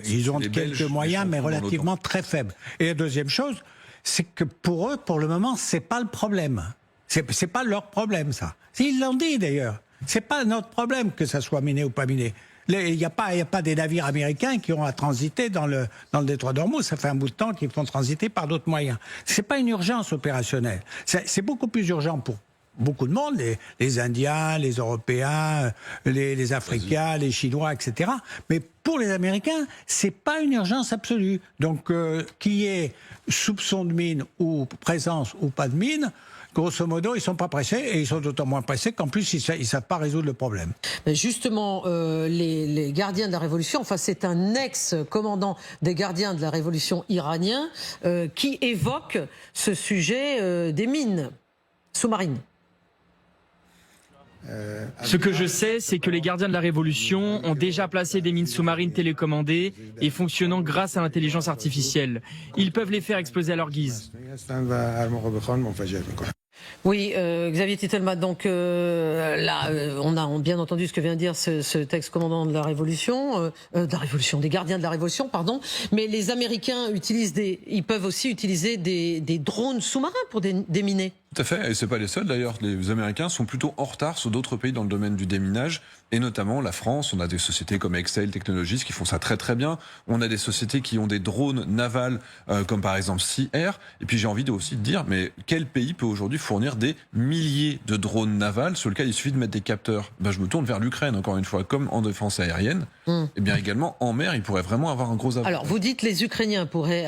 ils ont quelques moyens, mais relativement très faibles. Et la deuxième chose, c'est que pour eux, pour le moment, c'est pas le problème. C'est pas leur problème, ça. Ils l'ont dit d'ailleurs. C'est pas notre problème que ça soit miné ou pas miné. Il n'y a pas des navires américains qui ont à transiter dans le détroit d'Ormuz. Ça fait un bout de temps qu'ils font transiter par d'autres moyens. C'est pas une urgence opérationnelle. C'est beaucoup plus urgent pour beaucoup de monde, les Indiens, les Européens, les Africains, les Chinois, etc. Mais pour les Américains, c'est pas une urgence absolue. Donc, qu'il y ait soupçon de mine ou présence ou pas de mine, grosso modo, ils sont pas pressés, et ils sont d'autant moins pressés qu'en plus, ils savent pas résoudre le problème. Mais justement, les gardiens de la Révolution, enfin c'est un ex-commandant des gardiens de la Révolution iranien qui évoque ce sujet des mines sous-marines. Ce que je sais, c'est que les gardiens de la Révolution ont déjà placé des mines sous-marines télécommandées et fonctionnant grâce à l'intelligence artificielle. Ils peuvent les faire exploser à leur guise. Oui, Xavier Titelman, donc là, on a bien entendu ce que vient de dire ce ex-commandant de la Révolution, des gardiens de la Révolution, pardon. Mais les Américains ils peuvent aussi utiliser des drones sous-marins pour déminer. Tout à fait, et c'est pas les seuls d'ailleurs. Les Américains sont plutôt en retard sur d'autres pays dans le domaine du déminage, et notamment la France. On a des sociétés comme Exail Technologies qui font ça très très bien. On a des sociétés qui ont des drones navals, comme par exemple Sea Air. Et puis j'ai envie aussi de dire, mais quel pays peut aujourd'hui fournir des milliers de drones navals sur lesquels il suffit de mettre des capteurs? Je me tourne vers l'Ukraine encore une fois, comme en défense aérienne. Et bien également en mer, il pourrait vraiment avoir un gros avantage. Alors vous dites les Ukrainiens pourraient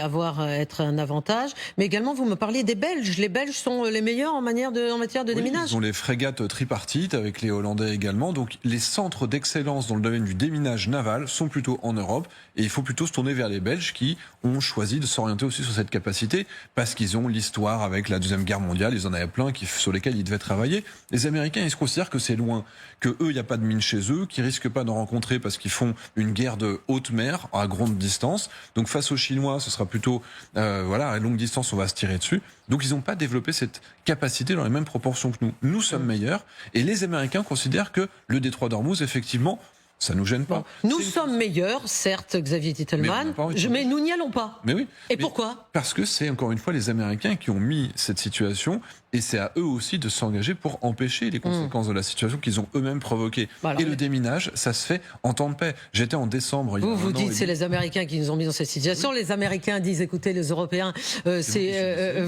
être un avantage, mais également vous me parliez des Belges. Les Belges sont les meilleurs en matière de déminage. Ils ont les frégates tripartites avec les Hollandais également. Donc les centres d'excellence dans le domaine du déminage naval sont plutôt en Europe, et il faut plutôt se tourner vers les Belges qui ont choisi de s'orienter aussi sur cette capacité parce qu'ils ont l'histoire avec la Deuxième Guerre mondiale. Ils en avaient plein sur lesquels ils devaient travailler. Les Américains, ils se considèrent que c'est loin, que eux, il n'y a pas de mine chez eux, qu'ils risquent pas d'en rencontrer parce qu'ils font une guerre de haute mer à grande distance. Donc face aux Chinois, ce sera plutôt à longue distance, on va se tirer dessus. Donc ils n'ont pas développé cette capacité dans les mêmes proportions que nous. Nous sommes meilleurs, et les Américains considèrent que le détroit d'Ormuz, effectivement, ça nous gêne pas. Nous sommes meilleurs, certes, Xavier Titelman, mais nous n'y allons pas. Mais oui. Et pourquoi? Parce que c'est encore une fois les Américains qui ont mis cette situation, et c'est à eux aussi de s'engager pour empêcher les conséquences de la situation qu'ils ont eux-mêmes provoquée. Et le déminage, ça se fait en temps de paix. J'étais en décembre. Vous dites c'est les Américains qui nous ont mis dans cette situation. Oui. Les Américains disent écoutez, les Européens, c'est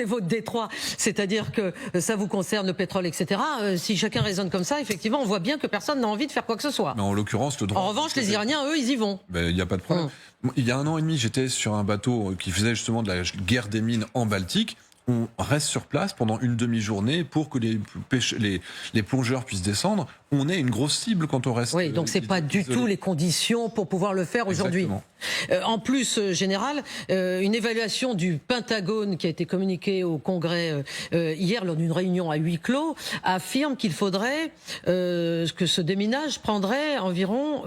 votre détroit. C'est-à-dire que ça vous concerne, le pétrole, etc. Si chacun raisonne comme ça, effectivement, on voit bien que personne n'a envie de faire quoi que ce soit. Mais en l'occurrence, le droit. En revanche, les Iraniens, eux, ils y vont. Il n'y a pas de problème. Il y a 1 an et demi, j'étais sur un bateau qui faisait justement de la guerre des mines en Baltique. On reste sur place pendant une demi-journée pour que les plongeurs puissent descendre. On est une grosse cible quand on reste. Oui, donc c'est pas du tout les conditions pour pouvoir le faire aujourd'hui. En plus, général, une évaluation du Pentagone qui a été communiquée au Congrès hier lors d'une réunion à huis clos affirme qu'il faudrait que ce déminage prendrait environ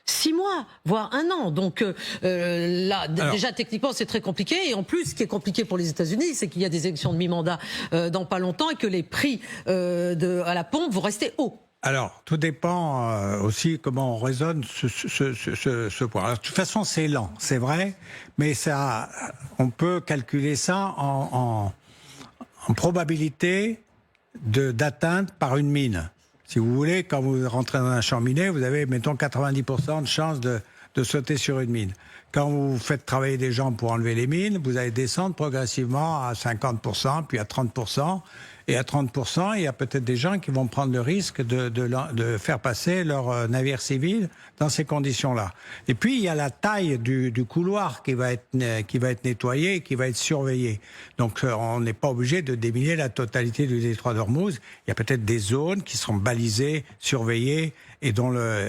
6 mois, voire 1 an. Donc déjà techniquement c'est très compliqué, et en plus ce qui est compliqué pour les États-Unis, c'est qu'il y a des élections de mi-mandat dans pas longtemps, et que les prix à la pompe vont rester hauts. Alors, tout dépend aussi comment on raisonne ce point. Alors, de toute façon, c'est lent, c'est vrai, mais on peut calculer ça en probabilité d'atteinte par une mine. Si vous voulez, quand vous rentrez dans un champ minier, vous avez, mettons, 90% de chances de sauter sur une mine. Quand vous faites travailler des gens pour enlever les mines, vous allez descendre progressivement à 50%, puis à 30%. Et à 30%, il y a peut-être des gens qui vont prendre le risque de faire passer leur navire civil dans ces conditions-là. Et puis, il y a la taille du couloir qui va être nettoyé et qui va être surveillé. Donc, on n'est pas obligé de déminer la totalité du détroit d'Ormuz. Il y a peut-être des zones qui seront balisées, surveillées, et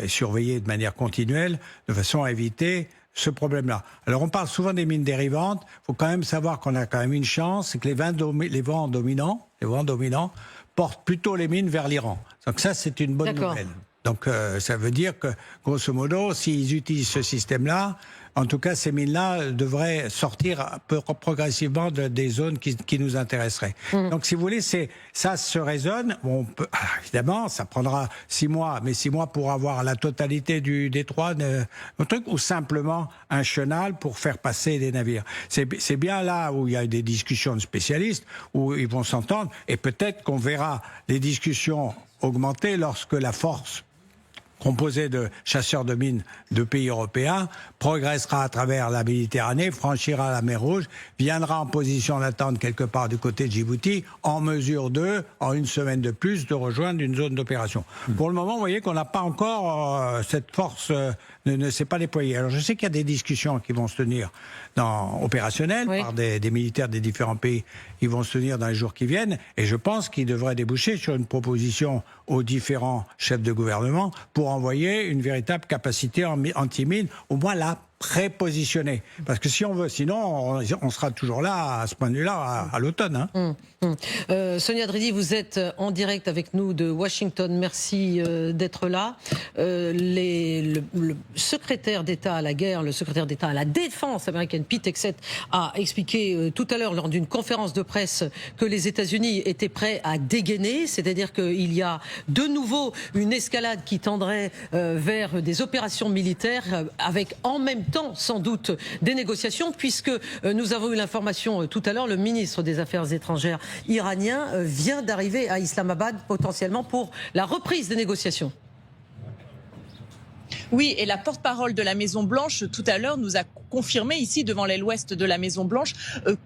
surveillées de manière continuelle, de façon à éviter ce problème-là. Alors, on parle souvent des mines dérivantes. Il faut quand même savoir qu'on a quand même une chance, c'est que les vents dominants portent plutôt les mines vers l'Iran. Donc ça, c'est une bonne nouvelle. Donc ça veut dire que, grosso modo, s'ils utilisent ce système-là, en tout cas, ces mines-là devraient sortir progressivement des zones qui nous intéresseraient. Donc, si vous voulez, ça se raisonne. Évidemment, ça prendra 6 mois, mais 6 mois pour avoir la totalité du détroit, ou simplement un chenal pour faire passer des navires. C'est bien là où il y a des discussions de spécialistes, où ils vont s'entendre, et peut-être qu'on verra les discussions augmenter lorsque la force composé de chasseurs de mines de pays européens, progressera à travers la Méditerranée, franchira la mer Rouge, viendra en position d'attente quelque part du côté de Djibouti, en mesure en 1 semaine de plus, de rejoindre une zone d'opération. Pour le moment, vous voyez qu'on n'a pas encore cette force ne s'est pas déployée. Alors je sais qu'il y a des discussions qui vont se tenir opérationnelles par des militaires des différents pays. Ils vont se tenir dans les jours qui viennent, et je pense qu'ils devraient déboucher sur une proposition aux différents chefs de gouvernement pour envoyer une véritable capacité anti-mine, au moins la prépositionner. Parce que si on veut, sinon, on sera toujours là, à ce point de vue-là, à l'automne. Sonia Dridi, vous êtes en direct avec nous de Washington. Merci d'être là. Le secrétaire d'État à la guerre, le secrétaire d'État à la défense américaine, Pete Hegseth, a expliqué tout à l'heure lors d'une conférence de presse que les États-Unis étaient prêts à dégainer, c'est-à-dire qu'il y a de nouveau une escalade qui tendrait vers des opérations militaires avec en même temps sans doute des négociations, puisque nous avons eu l'information tout à l'heure, le ministre des Affaires étrangères iranien vient d'arriver à Islamabad potentiellement pour la reprise des négociations. Oui, et la porte-parole de la Maison-Blanche, tout à l'heure, nous a confirmé ici devant l'aile ouest de la Maison-Blanche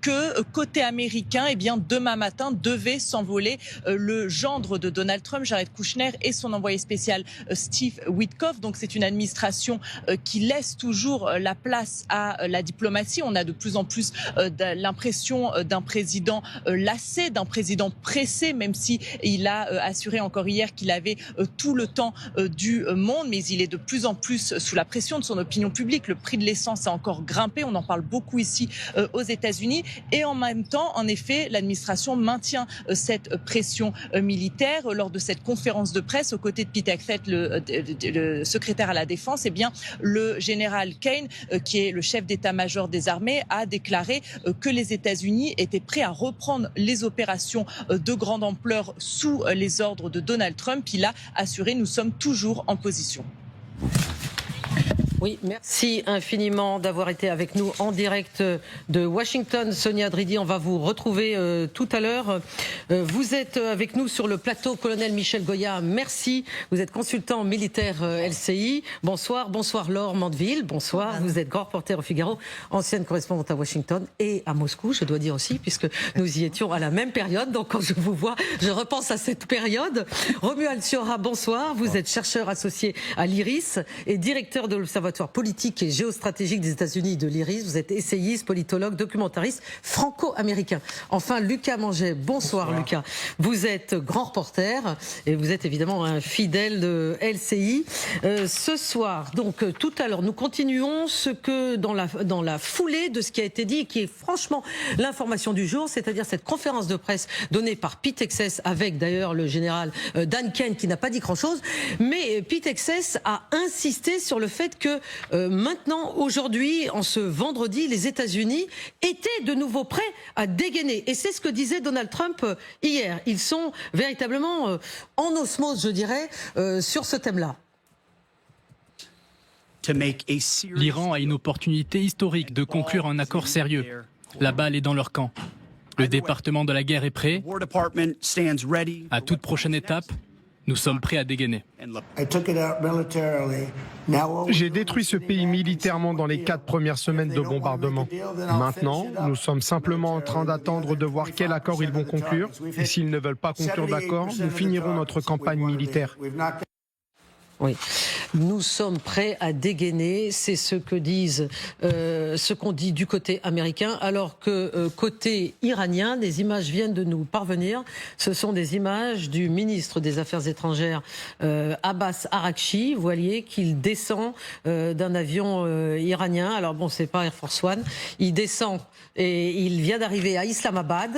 que côté américain, eh bien, demain matin devait s'envoler le gendre de Donald Trump, Jared Kushner, et son envoyé spécial Steve Witkoff. Donc c'est une administration qui laisse toujours la place à la diplomatie. On a de plus en plus l'impression d'un président lassé, d'un président pressé, même si il a assuré encore hier qu'il avait tout le temps du monde, mais il est de plus en plus sous la pression de son opinion publique. Le prix de l'essence a encore grimpé, on en parle beaucoup ici aux États-Unis, et en même temps, en effet, l'administration maintient cette pression militaire. Lors de cette conférence de presse, aux côtés de Pete Hegseth, le secrétaire à la Défense, eh bien, le général Kane, qui est le chef d'état-major des armées, a déclaré que les États-Unis étaient prêts à reprendre les opérations de grande ampleur sous les ordres de Donald Trump. Il a assuré: nous sommes toujours en position. Oui, merci infiniment d'avoir été avec nous en direct de Washington. Sonia Dridi, on va vous retrouver tout à l'heure. Vous êtes avec nous sur le plateau, colonel Michel Goya, merci. Vous êtes consultant militaire LCI. Bonsoir, bonsoir Laure Mandeville, bonsoir. Vous êtes grand reporter au Figaro, ancienne correspondante à Washington et à Moscou, je dois dire aussi, puisque nous y étions à la même période. Donc quand je vous vois, je repense à cette période. Romuald Ciora, bonsoir. Vous êtes chercheur associé à l'IRIS et directeur de l'Observatoire politique et géostratégique des États-Unis de l'IRIS. Vous êtes essayiste, politologue, documentariste franco-américain. Enfin, Lucas Manget, bonsoir Lucas. Vous êtes grand reporter et vous êtes évidemment un fidèle de LCI. Ce soir, donc tout à l'heure, nous continuons ce que dans la foulée de ce qui a été dit, qui est franchement l'information du jour, c'est-à-dire cette conférence de presse donnée par Pete Hegseth avec d'ailleurs le général Dan Kane qui n'a pas dit grand-chose, mais Pete Hegseth a insisté sur le fait que maintenant, aujourd'hui, en ce vendredi, les États-Unis étaient de nouveau prêts à dégainer. Et c'est ce que disait Donald Trump hier. Ils sont véritablement en osmose, je dirais, sur ce thème-là. L'Iran a une opportunité historique de conclure un accord sérieux. La balle est dans leur camp. Le département de la guerre est prêt. À toute prochaine étape, nous sommes prêts à dégainer. J'ai détruit ce pays militairement dans les 4 premières semaines de bombardement. Maintenant, nous sommes simplement en train d'attendre de voir quel accord ils vont conclure. Et s'ils ne veulent pas conclure d'accord, nous finirons notre campagne militaire. Oui, nous sommes prêts à dégainer, c'est ce que disent, ce qu'on dit du côté américain, alors que côté iranien, des images viennent de nous parvenir. Ce sont des images du ministre des Affaires étrangères Abbas Araghchi, vous voyez qu'il descend d'un avion iranien. Alors bon, c'est pas Air Force One, il descend et il vient d'arriver à Islamabad,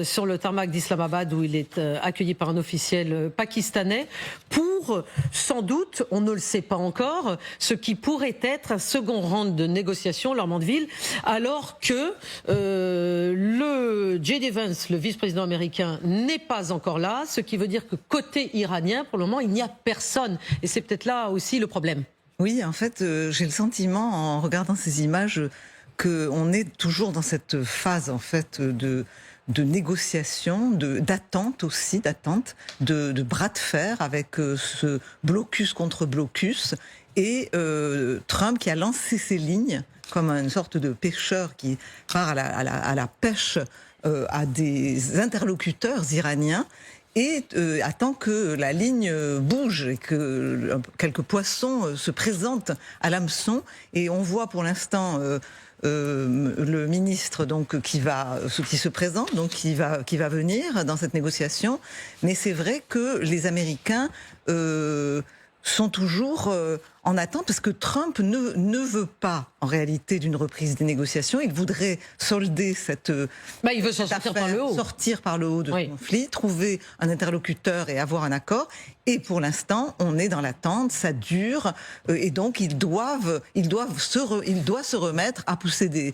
sur le tarmac d'Islamabad où il est accueilli par un officiel pakistanais pour sans doute, on ne le sait pas encore, ce qui pourrait être un second round de négociations, Laure Mandeville, alors que le J.D. Vance, le vice-président américain, n'est pas encore là, ce qui veut dire que côté iranien, pour le moment, il n'y a personne. Et c'est peut-être là aussi le problème. Oui, en fait, j'ai le sentiment, en regardant ces images, qu'on est toujours dans cette phase, en fait, de négociation, d'attente aussi, de bras de fer avec ce blocus contre blocus et Trump qui a lancé ses lignes comme une sorte de pêcheur qui part à la pêche à des interlocuteurs iraniens et attend que la ligne bouge et que quelques poissons se présentent à l'hameçon. Et on voit pour l'instant le ministre donc qui se présente, donc qui va venir dans cette négociation. Mais c'est vrai que les Américains sont toujours en attente parce que Trump ne veut pas en réalité d'une reprise des négociations. Il voudrait solder il veut sortir par le haut. Sortir par le haut de ce conflit, trouver un interlocuteur et avoir un accord. Et pour l'instant, on est dans l'attente, ça dure, et donc il doit se remettre à pousser des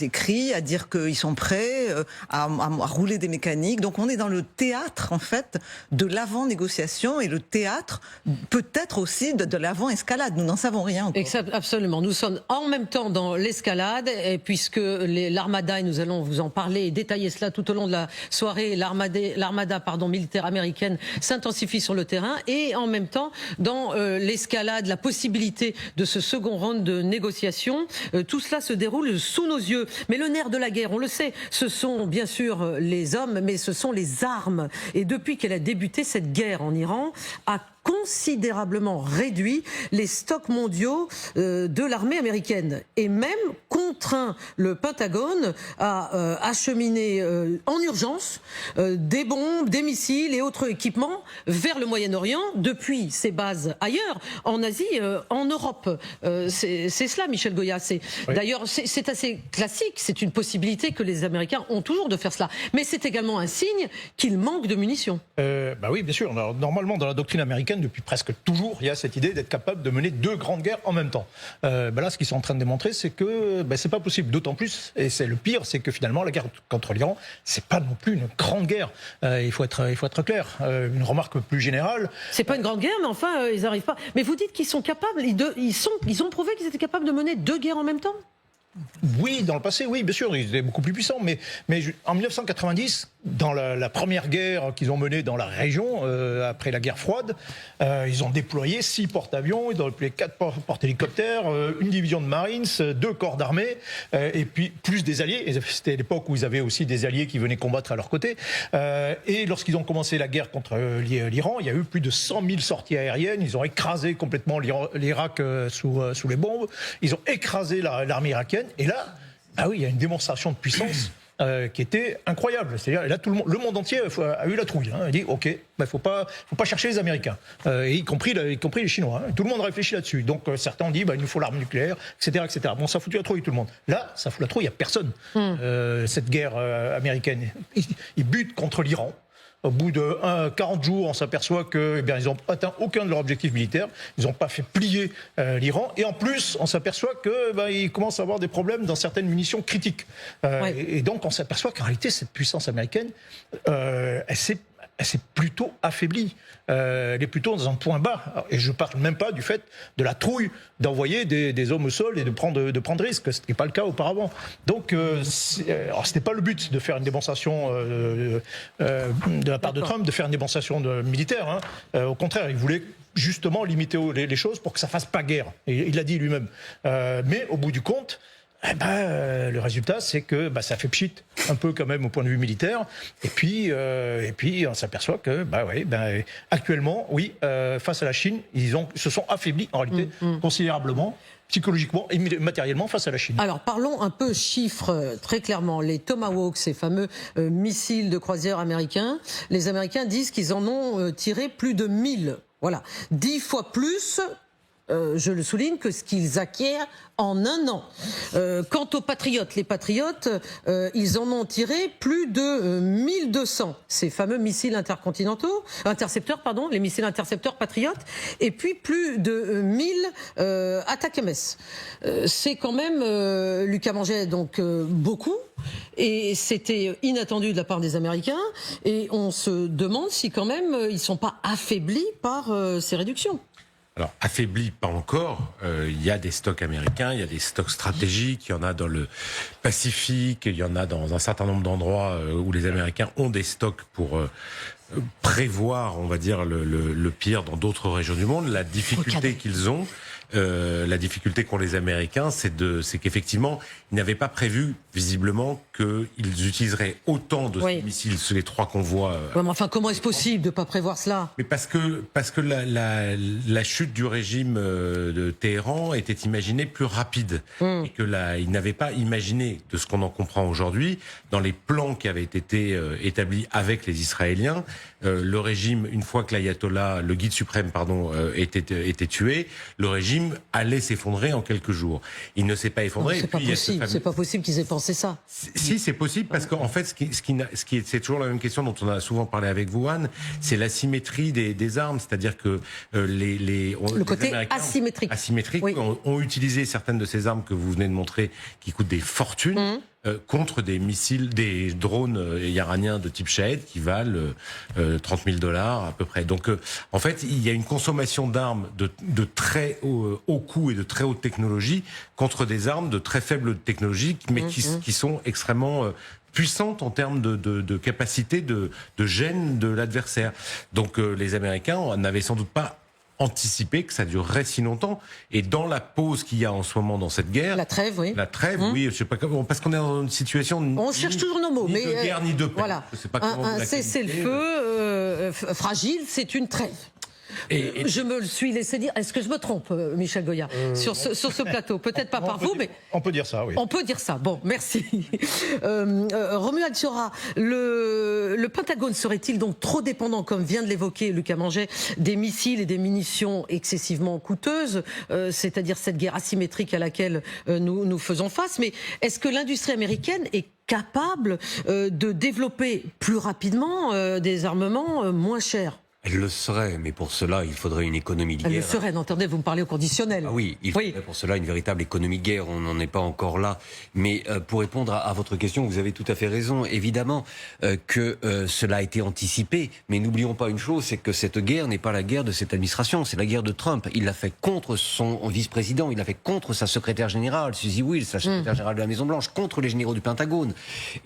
cris, à dire qu'ils sont prêts, à rouler des mécaniques. Donc on est dans le théâtre en fait de l'avant-négociation et le théâtre peut-être aussi de l'avant-escalade. l'escalade, nous n'en savons rien encore. Absolument, nous sommes en même temps dans l'escalade, puisque l'armada, et nous allons vous en parler et détailler cela tout au long de la soirée, l'armada militaire américaine s'intensifie sur le terrain, et en même temps dans l'escalade, la possibilité de ce second round de négociations, tout cela se déroule sous nos yeux. Mais le nerf de la guerre, on le sait, ce sont bien sûr les hommes, mais ce sont les armes. Et depuis qu'elle a débuté, cette guerre en Iran a considérablement réduit les stocks mondiaux de l'armée américaine, et même contraint le Pentagone à acheminer en urgence des bombes, des missiles et autres équipements vers le Moyen-Orient depuis ses bases ailleurs, en Asie, en Europe. C'est cela, Michel Goya. Oui. D'ailleurs, c'est assez classique, c'est une possibilité que les Américains ont toujours de faire cela. Mais c'est également un signe qu'ils manquent de munitions. Oui, bien sûr. Alors, normalement, dans la doctrine américaine, depuis presque toujours, il y a cette idée d'être capable de mener 2 grandes guerres en même temps. Là, ce qu'ils sont en train de démontrer, c'est que c'est pas possible. D'autant plus, et c'est le pire, c'est que finalement, la guerre contre l'Iran, c'est pas non plus une grande guerre. Il faut être clair. Une remarque plus générale. C'est pas une grande guerre, mais enfin, ils n'arrivent pas. Mais vous dites qu'ils sont capables, ils ont prouvé qu'ils étaient capables de mener 2 guerres en même temps ? Oui, dans le passé, oui, bien sûr, ils étaient beaucoup plus puissants. Mais en 1990, dans la première guerre qu'ils ont menée dans la région, après la guerre froide, ils ont déployé 6 porte-avions, ils ont déployé 4 porte-hélicoptères, une division de Marines, 2 corps d'armée, et puis plus des alliés. C'était l'époque où ils avaient aussi des alliés qui venaient combattre à leur côté. Et lorsqu'ils ont commencé la guerre contre l'Iran, il y a eu plus de 100 000 sorties aériennes. Ils ont écrasé complètement l'Irak sous les bombes. Ils ont écrasé l'armée irakienne. Et là, il y a une démonstration de puissance qui était incroyable. C'est-à-dire, là, le monde entier a eu la trouille. Il dit, OK, faut pas chercher les Américains, y compris les Chinois. Tout le monde réfléchit là-dessus. Donc certains ont dit, il nous faut l'arme nucléaire, etc., etc. Bon, ça fout la trouille tout le monde. Là, ça fout la trouille à personne. Cette guerre américaine, ils butent contre l'Iran. Au bout de 40 jours, on s'aperçoit qu'ils n'ont atteint aucun de leurs objectifs militaires. Ils n'ont pas fait plier l'Iran. Et en plus, on s'aperçoit qu'ils commencent à avoir des problèmes dans certaines munitions critiques. Et donc, on s'aperçoit qu'en réalité, cette puissance américaine, elle s'est plutôt affaiblie. Elle est plutôt dans un point bas. Et je ne parle même pas du fait de la trouille d'envoyer des hommes au sol et de prendre risque, ce qui n'est pas le cas auparavant. Donc, ce n'était pas le but de faire une démonstration de la part de Trump, de faire une démonstration militaire. Au contraire, il voulait justement limiter les choses pour que ça ne fasse pas guerre. Et il l'a dit lui-même. Mais au bout du compte, le résultat, c'est que ça fait pchit un peu quand même au point de vue militaire. Et puis on s'aperçoit que, actuellement, face à la Chine, ils se sont affaiblis en réalité considérablement, psychologiquement et matériellement face à la Chine. Alors parlons un peu chiffres très clairement. Les Tomahawk, ces fameux missiles de croisière américains, les Américains disent qu'ils en ont tiré plus de 1000. Voilà, 10 fois plus. Je le souligne, que ce qu'ils acquièrent en un an. Quant aux Patriotes, les Patriotes, ils en ont tiré plus de 1200, ces fameux missiles intercepteurs, les missiles intercepteurs Patriotes, et puis plus de 1000 ATACMS. C'est quand même, Lucas Manget, donc beaucoup, et c'était inattendu de la part des Américains, et on se demande si quand même ils ne sont pas affaiblis par ces réductions. Alors, affaibli, pas encore. Il y a des stocks américains, il y a des stocks stratégiques, il y en a dans le Pacifique, il y en a dans un certain nombre d'endroits où les Américains ont des stocks pour prévoir, on va dire, le pire dans d'autres régions du monde. La difficulté qu'ils ont, la difficulté qu'ont les Américains, c'est qu'effectivement, ils n'avaient pas prévu, visiblement, qu'ils utiliseraient autant de ces missiles sur les 3 convois. Mais enfin, comment est-ce possible de ne pas prévoir cela ? Mais parce que la chute du régime de Téhéran était imaginée plus rapide. Et que ils n'avaient pas imaginé, de ce qu'on en comprend aujourd'hui, dans les plans qui avaient été établis avec les Israéliens, le régime, une fois que l'ayatollah, le guide suprême, était tué, le régime allait s'effondrer en quelques jours. Il ne s'est pas effondré. C'est pas possible qu'ils aient pensé ça. Si, c'est possible, parce qu'en fait, c'est toujours la même question dont on a souvent parlé avec vous, Anne, c'est l'asymétrie des armes, c'est-à-dire que les côté Américains asymétrique ont utilisé certaines de ces armes que vous venez de montrer, qui coûtent des fortunes. contre des missiles, des drones iraniens de type Shahed qui valent $30 000 à peu près. Donc, en fait, il y a une consommation d'armes de très haut coût et de très haute technologie contre des armes de très faible technologie, mais qui sont extrêmement puissante en termes de capacité de gêne de l'adversaire. Donc les Américains n'avaient sans doute pas anticipé que ça durerait si longtemps. Et dans la pause qu'il y a en ce moment dans cette guerre... La trève, oui. La trêve, oui, je sais pas comment... Parce qu'on est dans une situation... On cherche toujours nos mots, mais... Ni de guerre, ni de paix. Voilà. Je sais pas comment un cessez-le-feu fragile, c'est une trêve. Je me le suis laissé dire. Est-ce que je me trompe, Michel Goya, sur ce plateau? Peut-être pas par vous, mais... On peut dire ça, oui. On peut dire ça. Bon, merci. Romuald Chiora, le Pentagone serait-il donc trop dépendant, comme vient de l'évoquer Lucas Manget, des missiles et des munitions excessivement coûteuses, c'est-à-dire cette guerre asymétrique à laquelle nous faisons face? Mais est-ce que l'industrie américaine est capable de développer plus rapidement des armements moins chers? Elle le serait, mais pour cela, il faudrait une économie de guerre. Elle le serait, entendez, vous me parlez au conditionnel. Ah oui, il faudrait pour cela une véritable économie de guerre, on n'en est pas encore là. Mais pour répondre à votre question, vous avez tout à fait raison. Évidemment que cela a été anticipé, mais n'oublions pas une chose, c'est que cette guerre n'est pas la guerre de cette administration, c'est la guerre de Trump. Il l'a fait contre son vice-président, il l'a fait contre sa secrétaire générale, Suzy Wiles, sa secrétaire générale de la Maison-Blanche, contre les généraux du Pentagone.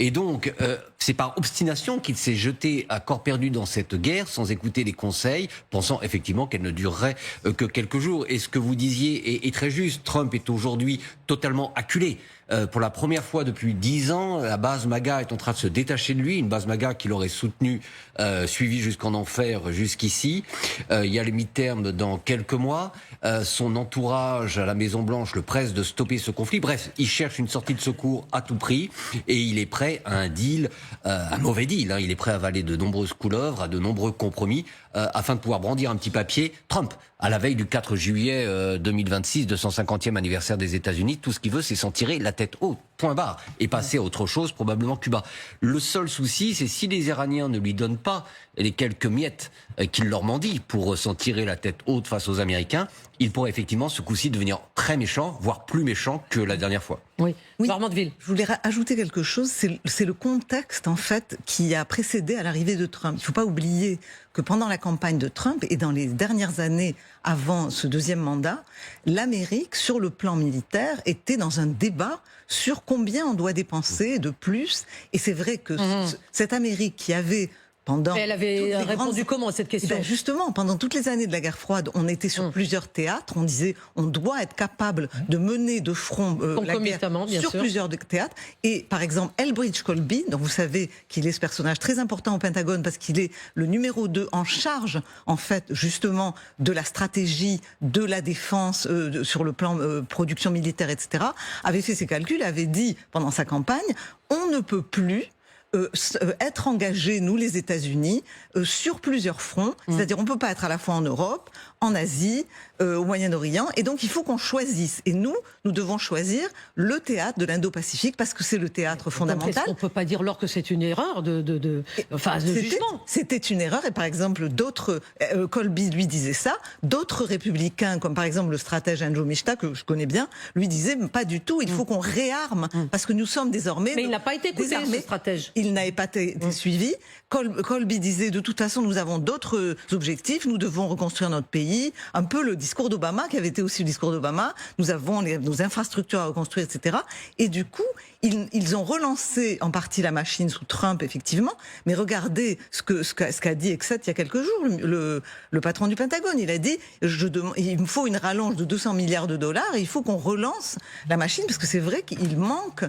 Et donc, c'est par obstination qu'il s'est jeté à corps perdu dans cette guerre, sans écouter les conseils, pensant effectivement qu'elle ne durerait que quelques jours. Et ce que vous disiez est très juste. Trump est aujourd'hui totalement acculé. Pour la première fois depuis 10 ans, la base MAGA est en train de se détacher de lui, une base MAGA qu'il aurait soutenue, suivie jusqu'en enfer jusqu'ici. Il y a les mi-termes dans quelques mois. Son entourage à la Maison-Blanche le presse de stopper ce conflit. Bref, il cherche une sortie de secours à tout prix et il est prêt à un deal, un mauvais deal. Il est prêt à avaler de nombreuses couleuvres, à de nombreux compromis, afin de pouvoir brandir un petit papier. Trump, à la veille du 4 juillet 2026, 250e anniversaire des États-Unis, tout ce qu'il veut, c'est s'en tirer la tête haute, point barre, et passer à autre chose, probablement Cuba. Le seul souci, c'est si les Iraniens ne lui donnent pas les quelques miettes qu'il leur mendie pour s'en tirer la tête haute face aux Américains, il pourrait effectivement ce coup-ci devenir très méchant, voire plus méchant que la dernière fois. Oui. Armand de Ville. Je voulais ajouter quelque chose, c'est le contexte en fait qui a précédé à l'arrivée de Trump. Il ne faut pas oublier que pendant la campagne de Trump et dans les dernières années avant ce deuxième mandat, l'Amérique, sur le plan militaire, était dans un débat sur combien on doit dépenser de plus. Et c'est vrai que cette Amérique qui avait... Elle avait répondu comment à cette question? Justement, pendant toutes les années de la guerre froide, on était sur plusieurs théâtres. On disait on doit être capable de mener de front la guerre sur plusieurs théâtres. Et par exemple, Elbridge Colby, dont vous savez qu'il est ce personnage très important au Pentagone parce qu'il est le numéro 2 en charge, en fait, justement, de la stratégie, de la défense sur le plan production militaire, etc., avait fait ses calculs, avait dit pendant sa campagne, on ne peut plus être engagés, nous les États-Unis, sur plusieurs fronts. C'est-à-dire on ne peut pas être à la fois en Europe, en Asie, au Moyen-Orient, et donc il faut qu'on choisisse. Et nous devons choisir le théâtre de l'Indo-Pacifique parce que c'est le théâtre fondamental. On ne peut pas dire alors que c'est une erreur de jugement. C'était une erreur, et par exemple d'autres, Colby lui disait ça, d'autres républicains, comme par exemple le stratège Andrew Mishta, que je connais bien, lui disait pas du tout, il faut qu'on réarme, parce que nous sommes désormais... Mais il n'a pas été écouté, ce stratège. Il n'avait pas été suivi. Colby disait, de toute façon, nous avons d'autres objectifs, nous devons reconstruire notre pays, un peu le discours d'Obama, qui avait été aussi le discours d'Obama, nous avons nos infrastructures à reconstruire, etc. Et du coup, ils ont relancé en partie la machine sous Trump, effectivement, mais regardez ce qu'a dit Exet il y a quelques jours, le patron du Pentagone. Il a dit, il me faut une rallonge de 200 milliards de dollars, et il faut qu'on relance la machine, parce que c'est vrai qu'il manque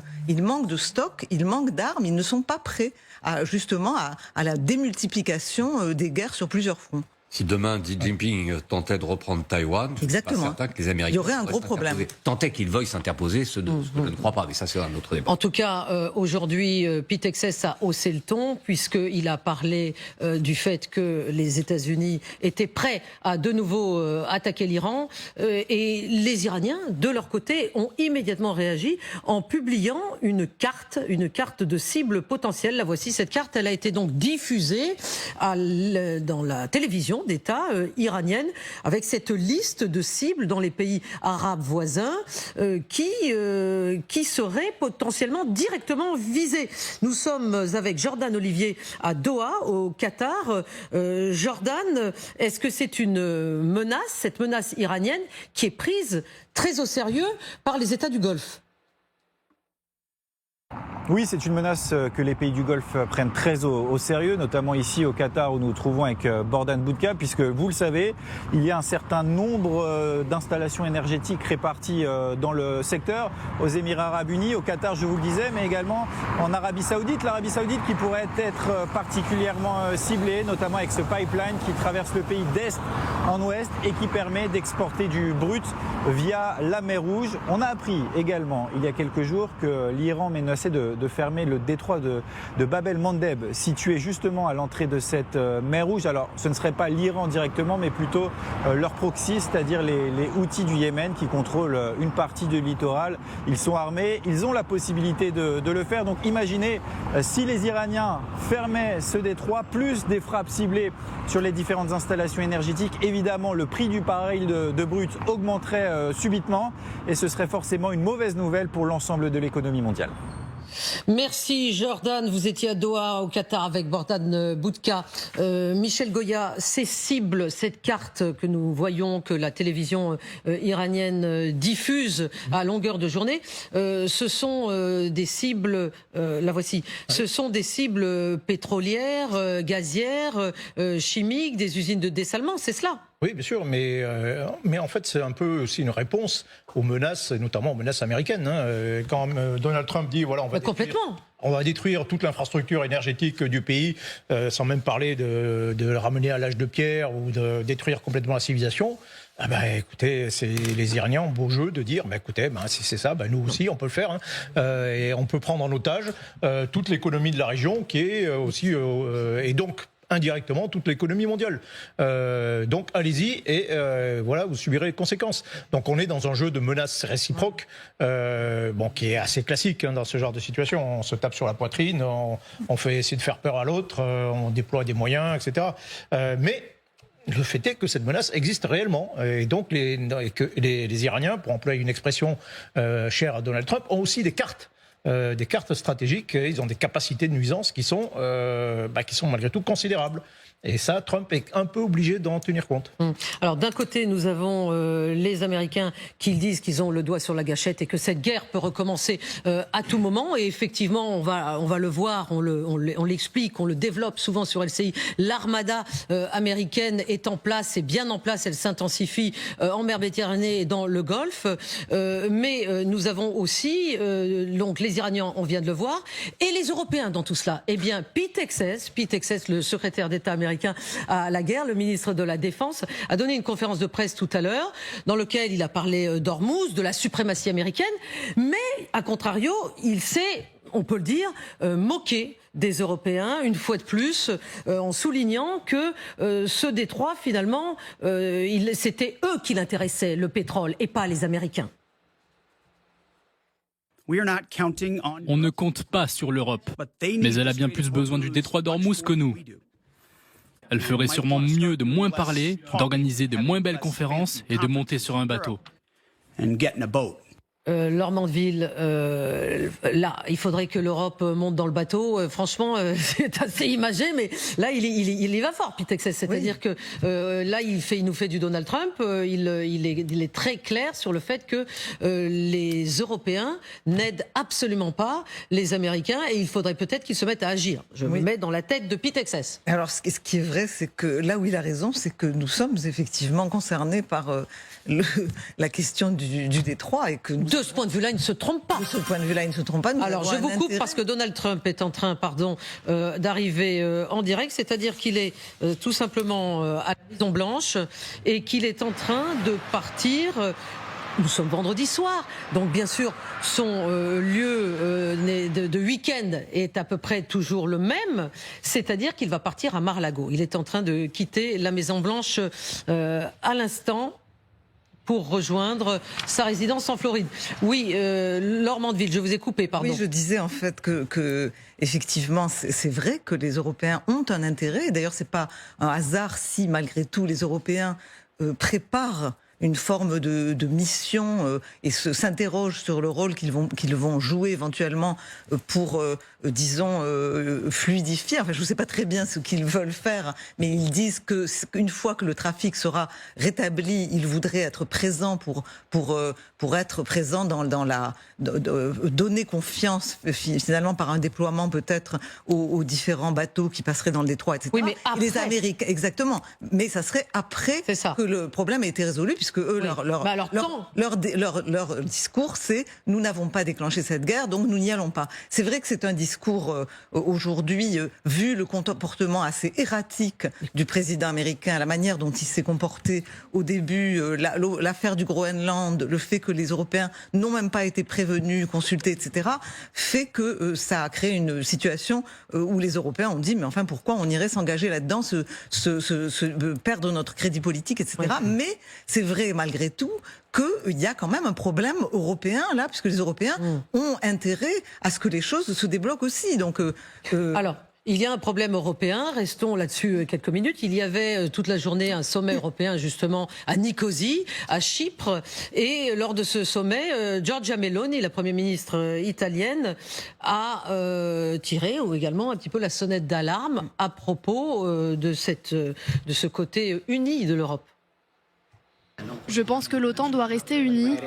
de stock, il manque d'armes, ils ne sont pas prêts justement à la démultiplication des guerres sur plusieurs fronts. Si demain Xi Jinping tentait de reprendre Taïwan, exactement, certain que les Américains, il y aurait un gros problème. Tentait qu'ils veuillent s'interposer, ce que je ne crois pas, mais ça c'est un autre débat. En tout cas, aujourd'hui, Pete Hegseth a haussé le ton puisqu'il a parlé du fait que les États-Unis étaient prêts à de nouveau attaquer l'Iran et les Iraniens, de leur côté, ont immédiatement réagi en publiant une carte de cible potentielle. La voici, cette carte, elle a été donc diffusée dans la télévision maison d'État iranienne avec cette liste de cibles dans les pays arabes voisins qui seraient potentiellement directement visés. Nous sommes avec Jordan Olivier à Doha, au Qatar. Jordan, est-ce que c'est une menace, cette menace iranienne, qui est prise très au sérieux par les États du Golfe ? Oui, c'est une menace que les pays du Golfe prennent très au sérieux, notamment ici au Qatar où nous nous trouvons avec Bordan Boudka, puisque vous le savez, il y a un certain nombre d'installations énergétiques réparties dans le secteur, aux Émirats Arabes Unis, au Qatar, je vous le disais, mais également en Arabie Saoudite. L'Arabie Saoudite qui pourrait être particulièrement ciblée, notamment avec ce pipeline qui traverse le pays d'est en ouest et qui permet d'exporter du brut via la mer Rouge. On a appris également, il y a quelques jours, que l'Iran menaçait de fermer le détroit de Bab el-Mandeb, situé justement à l'entrée de cette mer Rouge. Alors, ce ne serait pas l'Iran directement, mais plutôt leur proxy, c'est-à-dire les Houthis du Yémen qui contrôlent une partie du littoral. Ils sont armés, ils ont la possibilité de le faire. Donc, imaginez si les Iraniens fermaient ce détroit, plus des frappes ciblées sur les différentes installations énergétiques, évidemment, le prix du baril de brut augmenterait subitement et ce serait forcément une mauvaise nouvelle pour l'ensemble de l'économie mondiale. Merci Jordan, vous étiez à Doha au Qatar avec Bordan Boudka. Michel Goya, ces cibles, cette carte que nous voyons, que la télévision iranienne diffuse à longueur de journée, ce sont des cibles, la voici, ce sont des cibles pétrolières, gazières, chimiques, des usines de dessalement, c'est cela ? Oui, bien sûr, mais en fait, c'est un peu aussi une réponse aux menaces, notamment aux menaces américaines. Quand Donald Trump dit, voilà, on va détruire toute l'infrastructure énergétique du pays, sans même parler de le ramener à l'âge de pierre ou de détruire complètement la civilisation. Ah ben, écoutez, c'est les Iraniens ont beau jeu de dire, écoutez, si c'est ça, nous aussi on peut le faire, et on peut prendre en otage toute l'économie de la région, qui est aussi et donc indirectement toute l'économie mondiale. Donc allez-y et voilà, vous subirez les conséquences. Donc on est dans un jeu de menaces réciproques, qui est assez classique dans ce genre de situation. On se tape sur la poitrine, on fait essayer de faire peur à l'autre, on déploie des moyens, etc. Mais le fait est que cette menace existe réellement. Et donc les Iraniens, pour employer une expression chère à Donald Trump, ont aussi des cartes stratégiques. Ils ont des capacités de nuisance qui sont malgré tout considérables. Et ça, Trump est un peu obligé d'en tenir compte. Alors d'un côté, nous avons les Américains qui disent qu'ils ont le doigt sur la gâchette et que cette guerre peut recommencer à tout moment. Et effectivement, on va le voir, on l'explique, on le développe souvent sur LCI. L'armada américaine est en place, c'est bien en place, elle s'intensifie en mer Méditerranée et dans le Golfe. Mais nous avons aussi donc les Iraniens, on vient de le voir, et les Européens dans tout cela. Eh bien, Pete Hegseth, le secrétaire d'État américain à la guerre, le ministre de la Défense, a donné une conférence de presse tout à l'heure dans laquelle il a parlé d'Ormuz, de la suprématie américaine, mais à contrario, il s'est, on peut le dire, moqué des Européens, une fois de plus, en soulignant que ce détroit, finalement, c'était eux qui l'intéressaient, le pétrole, et pas les Américains. On ne compte pas sur l'Europe, mais elle a bien plus besoin du détroit d'Ormuz que nous. Elle ferait sûrement mieux de moins parler, d'organiser de moins belles conférences et de monter sur un bateau. Laure Mandeville, là, il faudrait que l'Europe monte dans le bateau. Franchement, c'est assez imagé, mais là, il y va fort, Pete Hegseth. C'est-à-dire que là, il nous fait du Donald Trump. Il est très clair sur le fait que les Européens n'aident absolument pas les Américains et il faudrait peut-être qu'ils se mettent à agir. Je me mets dans la tête de Pete Hegseth. Alors, ce qui est vrai, c'est que là où il a raison, c'est que nous sommes effectivement concernés par la question du détroit et que de ce point de vue-là, il ne se trompe pas. De ce point de vue-là, il ne se trompe pas. Alors, je vous coupe parce que Donald Trump est en train, d'arriver en direct, c'est-à-dire qu'il est tout simplement à la Maison-Blanche et qu'il est en train de partir. Nous sommes vendredi soir, donc bien sûr, son lieu de week-end est à peu près toujours le même, c'est-à-dire qu'il va partir à Mar-a-Lago. Il est en train de quitter la Maison-Blanche à l'instant pour rejoindre sa résidence en Floride. Oui, Laure Mandeville, je vous ai coupé, pardon. Oui, je disais en fait que effectivement, c'est vrai que les Européens ont un intérêt. D'ailleurs, c'est pas un hasard si, malgré tout, les Européens préparent une forme de mission et s'interrogent sur le rôle qu'ils vont jouer éventuellement pour, disons, fluidifier. Enfin, je ne sais pas très bien ce qu'ils veulent faire, mais ils disent qu'une fois que le trafic sera rétabli, ils voudraient être présents pour être présents dans la donner confiance finalement par un déploiement peut-être aux différents bateaux qui passeraient dans le détroit, etc. Oui, mais après... Les Américains, exactement. Mais ça serait après que le problème ait été résolu, puisque eux, leur discours, c'est « nous n'avons pas déclenché cette guerre, donc nous n'y allons pas ». C'est vrai que c'est un discours aujourd'hui, vu le comportement assez erratique du président américain, la manière dont il s'est comporté au début, l'affaire du Groenland, le fait que les Européens n'ont même pas été prévenus, consultés, etc., fait que ça a créé une situation où les Européens ont dit « mais enfin, pourquoi on irait s'engager là-dedans, perdre notre crédit politique, etc. » Mais c'est vrai, malgré tout, qu'il y a quand même un problème européen là, puisque les Européens ont intérêt à ce que les choses se débloquent aussi. Donc, alors, il y a un problème européen, restons là-dessus quelques minutes. Il y avait toute la journée un sommet européen justement à Nicosie, à Chypre, et lors de ce sommet, Giorgia Meloni, la première ministre italienne, a tiré également un petit peu la sonnette d'alarme à propos de ce côté uni de l'Europe. Je pense que l'OTAN doit rester unie.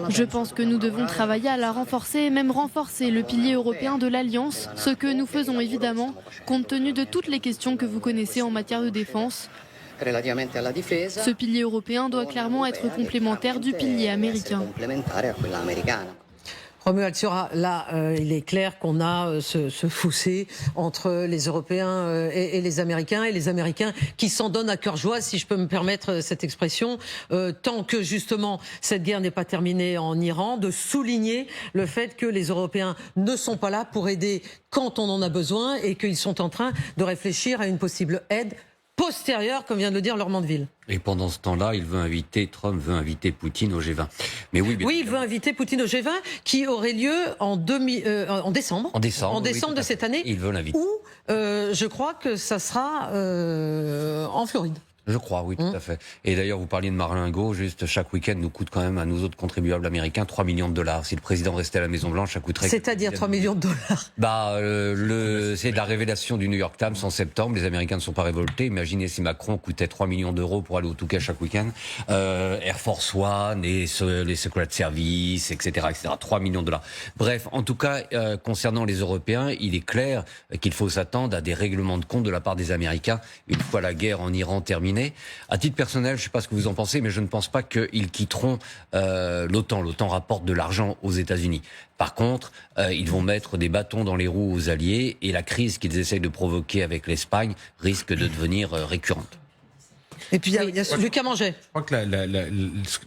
Je pense que nous devons travailler à la renforcer et même renforcer le pilier européen de l'Alliance, ce que nous faisons évidemment, compte tenu de toutes les questions que vous connaissez en matière de défense. Ce pilier européen doit clairement être complémentaire du pilier américain. Romuald Siora, là, il est clair qu'on a ce fossé entre les Européens et les Américains qui s'en donnent à cœur joie, si je peux me permettre cette expression, tant que justement cette guerre n'est pas terminée en Iran, de souligner le fait que les Européens ne sont pas là pour aider quand on en a besoin et qu'ils sont en train de réfléchir à une possible aide postérieure, comme vient de le dire Laure Mandeville. Et pendant ce temps-là, Trump veut inviter Poutine au G20. Mais oui, il veut inviter Poutine au G20 qui aurait lieu en décembre. En décembre de cette année. Il veut l'inviter. Où je crois que ça sera en Floride. Je crois, oui, tout à fait. Et d'ailleurs, vous parliez de Mar-a-Lago, juste chaque week-end nous coûte quand même à nous autres contribuables américains 3 millions de dollars. Si le président restait à la Maison-Blanche, ça coûterait... C'est-à-dire 3 millions de dollars. C'est la révélation du New York Times en septembre. Les Américains ne sont pas révoltés. Imaginez si Macron coûtait 3 millions d'euros pour aller au Touquet chaque week-end. Air Force One et les Secret Service, etc., etc. 3 millions de dollars. Bref, en tout cas, concernant les Européens, il est clair qu'il faut s'attendre à des règlements de compte de la part des Américains une fois la guerre en Iran terminée. À titre personnel, je ne sais pas ce que vous en pensez, mais je ne pense pas qu'ils quitteront l'OTAN. L'OTAN rapporte de l'argent aux États-Unis. Par contre, ils vont mettre des bâtons dans les roues aux alliés et la crise qu'ils essayent de provoquer avec l'Espagne risque de devenir récurrente. Et puis il y a Lucas Manget. Je crois que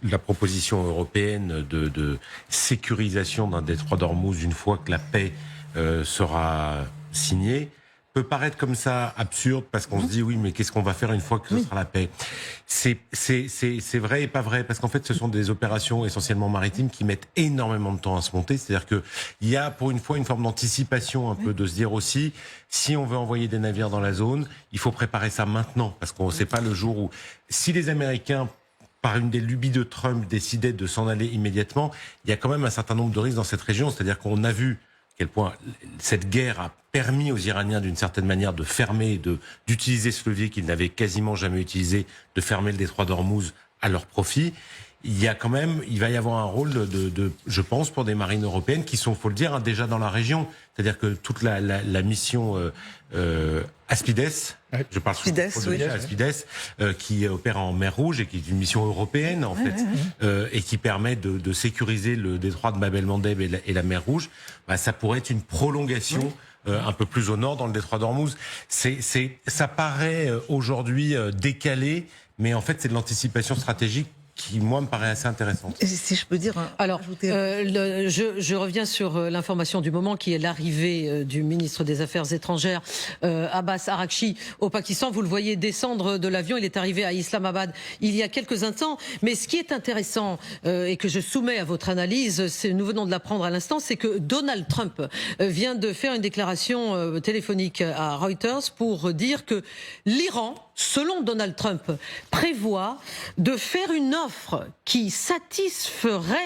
la proposition européenne de sécurisation d'un détroit d'Ormuz une fois que la paix sera signée peut paraître comme ça absurde parce qu'on se dit oui mais qu'est-ce qu'on va faire une fois que ce sera la paix. C'est vrai et pas vrai parce qu'en fait ce sont des opérations essentiellement maritimes qui mettent énormément de temps à se monter, c'est-à-dire que il y a pour une fois une forme d'anticipation un peu de se dire aussi si on veut envoyer des navires dans la zone, il faut préparer ça maintenant parce qu'on ne sait pas le jour où si les Américains par une des lubies de Trump décidaient de s'en aller immédiatement, il y a quand même un certain nombre de risques dans cette région, c'est-à-dire qu'on a vu à quel point cette guerre a permis aux Iraniens d'une certaine manière de fermer, d'utiliser ce levier qu'ils n'avaient quasiment jamais utilisé, de fermer le détroit d'Ormuz à leur profit. Il va y avoir un rôle je pense, pour des marines européennes qui sont, faut le dire, déjà dans la région. C'est-à-dire que toute la mission Aspides, je parle Aspides, qui opère en mer Rouge et qui est une mission européenne en fait, et qui permet de sécuriser le détroit de Bab el-Mandeb et la mer Rouge. Ça pourrait être une prolongation. Un peu plus au nord, dans le détroit d'Ormuz. Ça paraît aujourd'hui décalé, mais en fait, c'est de l'anticipation stratégique qui, moi, me paraît assez intéressante. Si je peux dire... Alors, je reviens sur l'information du moment qui est l'arrivée du ministre des Affaires étrangères, Abbas Araghchi, au Pakistan. Vous le voyez descendre de l'avion, il est arrivé à Islamabad il y a quelques instants. Mais ce qui est intéressant et que je soumets à votre analyse, nous venons de l'apprendre à l'instant, c'est que Donald Trump vient de faire une déclaration téléphonique à Reuters pour dire que l'Iran, selon Donald Trump, prévoit de faire une offre qui satisferait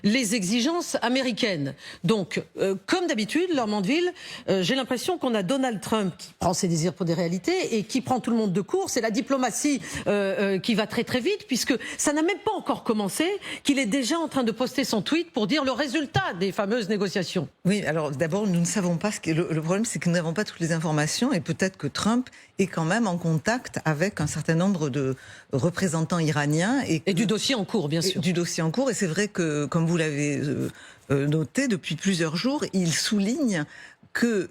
les exigences américaines. Donc, comme d'habitude, Laure Mandeville, j'ai l'impression qu'on a Donald Trump qui prend ses désirs pour des réalités et qui prend tout le monde de court. C'est la diplomatie qui va très très vite, puisque ça n'a même pas encore commencé, qu'il est déjà en train de poster son tweet pour dire le résultat des fameuses négociations. Oui, alors d'abord, nous ne savons pas le problème, c'est que nous n'avons pas toutes les informations, et peut-être que Trump est quand même en contact avec un certain nombre de représentants iraniens. Et du dossier en cours, bien sûr. Du dossier en cours, et c'est vrai que, comme vous l'avez noté, depuis plusieurs jours, il souligne que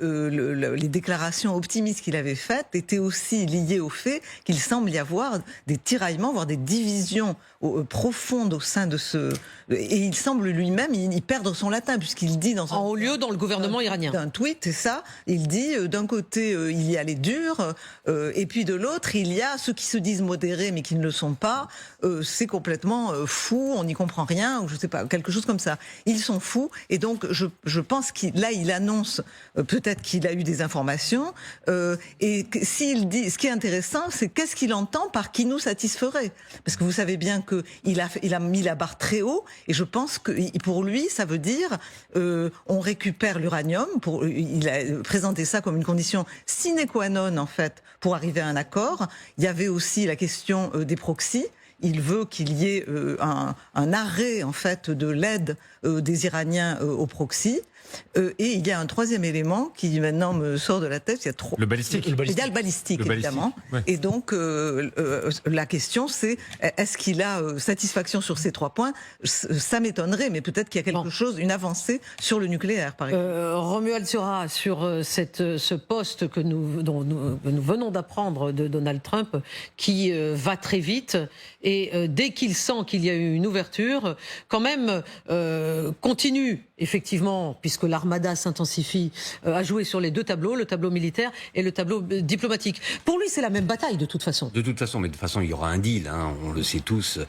les déclarations optimistes qu'il avait faites étaient aussi liées au fait qu'il semble y avoir des tiraillements, voire des divisions profondes au sein de ce... Et il semble lui-même y perdre son latin, puisqu'il dit dans en haut lieu dans le gouvernement iranien. D'un tweet, c'est ça, il dit d'un côté il y a les durs, et puis de l'autre il y a ceux qui se disent modérés mais qui ne le sont pas, c'est complètement fou, on n'y comprend rien, ou je sais pas, quelque chose comme ça. Ils sont fous, et donc je pense qu'il annonce peut-être qu'il a eu des informations, et s'il dit, ce qui est intéressant, c'est qu'est-ce qu'il entend par qui nous satisferait, parce que vous savez bien qu'il a mis la barre très haut, et je pense que pour lui ça veut dire on récupère l'uranium, il a présenté ça comme une condition sine qua non en fait pour arriver à un accord. Il y avait aussi la question des proxys. Il veut qu'il y ait un arrêt en fait de l'aide des Iraniens aux proxys. Et il y a un troisième élément qui maintenant me sort de la tête. Il y a le balistique. Il y a le balistique, évidemment. Ouais. Et donc la question c'est, est-ce qu'il a satisfaction sur ces 3 points? Ça m'étonnerait, mais peut-être qu'il y a quelque chose, une avancée sur le nucléaire, par exemple. Romuald Sura, sur ce poste que nous venons d'apprendre de Donald Trump, qui va très vite, et dès qu'il sent qu'il y a eu une ouverture, quand même continue, effectivement, puisque l'armada s'intensifie, à jouer sur les 2 tableaux, le tableau militaire et le tableau diplomatique. Pour lui, c'est la même bataille, de toute façon. De toute façon, mais de toute façon, il y aura un deal, hein, on le sait tous.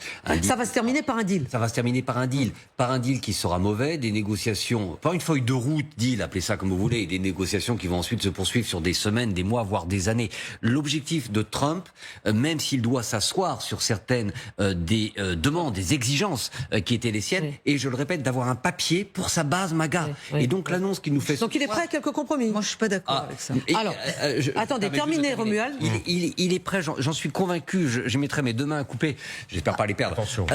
Ça va se terminer par un deal. Ça va se terminer par un deal. Par un deal qui sera mauvais, des négociations, pas une feuille de route, deal, appelez ça comme vous voulez, et des négociations qui vont ensuite se poursuivre sur des semaines, des mois, voire des années. L'objectif de Trump, même s'il doit s'asseoir sur certaines des demandes, des exigences qui étaient les siennes, et je le répète, d'avoir un papier pour sa base MAGA. Et donc l'annonce qu'il nous fait... Donc il est prêt à quelques compromis. Moi je suis pas d'accord avec ça. Alors, attendez, terminez Romuald. Il est prêt, j'en suis convaincu, je mettrai mes 2 mains à couper, j'espère pas les perdre. Attention.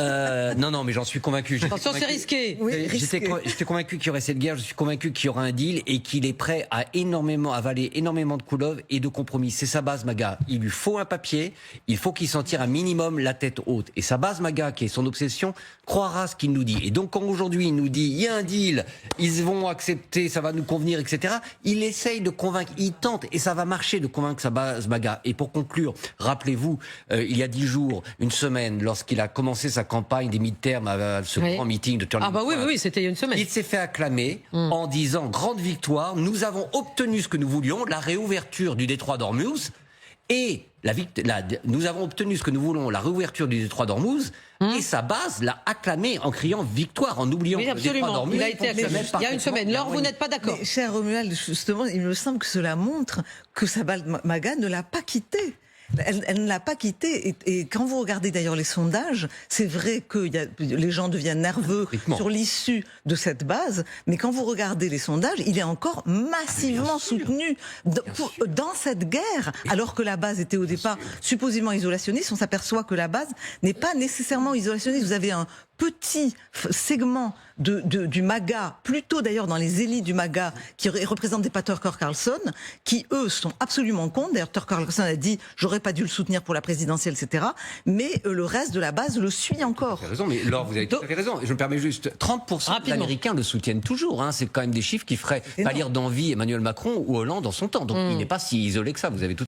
Non, mais j'en suis convaincu. Attention, c'est risqué. J'étais convaincu qu'il y aurait cette guerre, je suis convaincu qu'il y aura un deal et qu'il est prêt à avaler énormément de couleuvres et de compromis. C'est sa base MAGA. Il lui faut un papier, il faut qu'il s'en tire un minimum la tête haute. Et sa base MAGA, qui est son obsession, croira ce qu'il nous dit. Et donc quand aujourd'hui il nous dit, il y a un deal, ils vont accepter, ça va nous convenir, etc. Il essaye de convaincre, il tente, et ça va marcher de convaincre sa base MAGA. Et pour conclure, rappelez-vous, il y a 10 jours, une semaine, lorsqu'il a commencé sa campagne des midterms à ce grand meeting de Turning Point, oui, c'était il y a une semaine. Il s'est fait acclamer en disant, grande victoire, nous avons obtenu ce que nous voulions, la réouverture du détroit d'Ormuz, et nous avons obtenu ce que nous voulons, la réouverture du détroit d'Ormuz, et sa base l'a acclamé en criant victoire, en oubliant que le détroit d'Ormuz, il a été acclamé il y a une semaine. Laure, vous n'êtes pas d'accord? Cher Romuald, justement, il me semble que cela montre que sa base MAGA ne l'a pas quitté. Elle ne l'a pas quitté. Et quand vous regardez d'ailleurs les sondages, c'est vrai que les gens deviennent nerveux sur l'issue de cette base, mais quand vous regardez les sondages, il est encore massivement soutenu dans cette guerre, alors que la base était au départ supposément isolationniste. On s'aperçoit que la base n'est pas nécessairement isolationniste. Vous avez un petit segment du MAGA, plutôt d'ailleurs dans les élites du MAGA, qui représentent des Tucker Carlson, qui eux sont absolument contre. D'ailleurs, Tucker Carlson a dit « j'aurais pas dû le soutenir pour la présidentielle, etc. » Mais le reste de la base le suit encore. Vous avez raison, mais Laure, vous avez tout à fait raison. Je me permets juste, 30% des Américains le soutiennent toujours. Hein. C'est quand même des chiffres qui feraient pâlir d'envie Emmanuel Macron ou Hollande en son temps. Donc il n'est pas si isolé que ça. Vous avez tout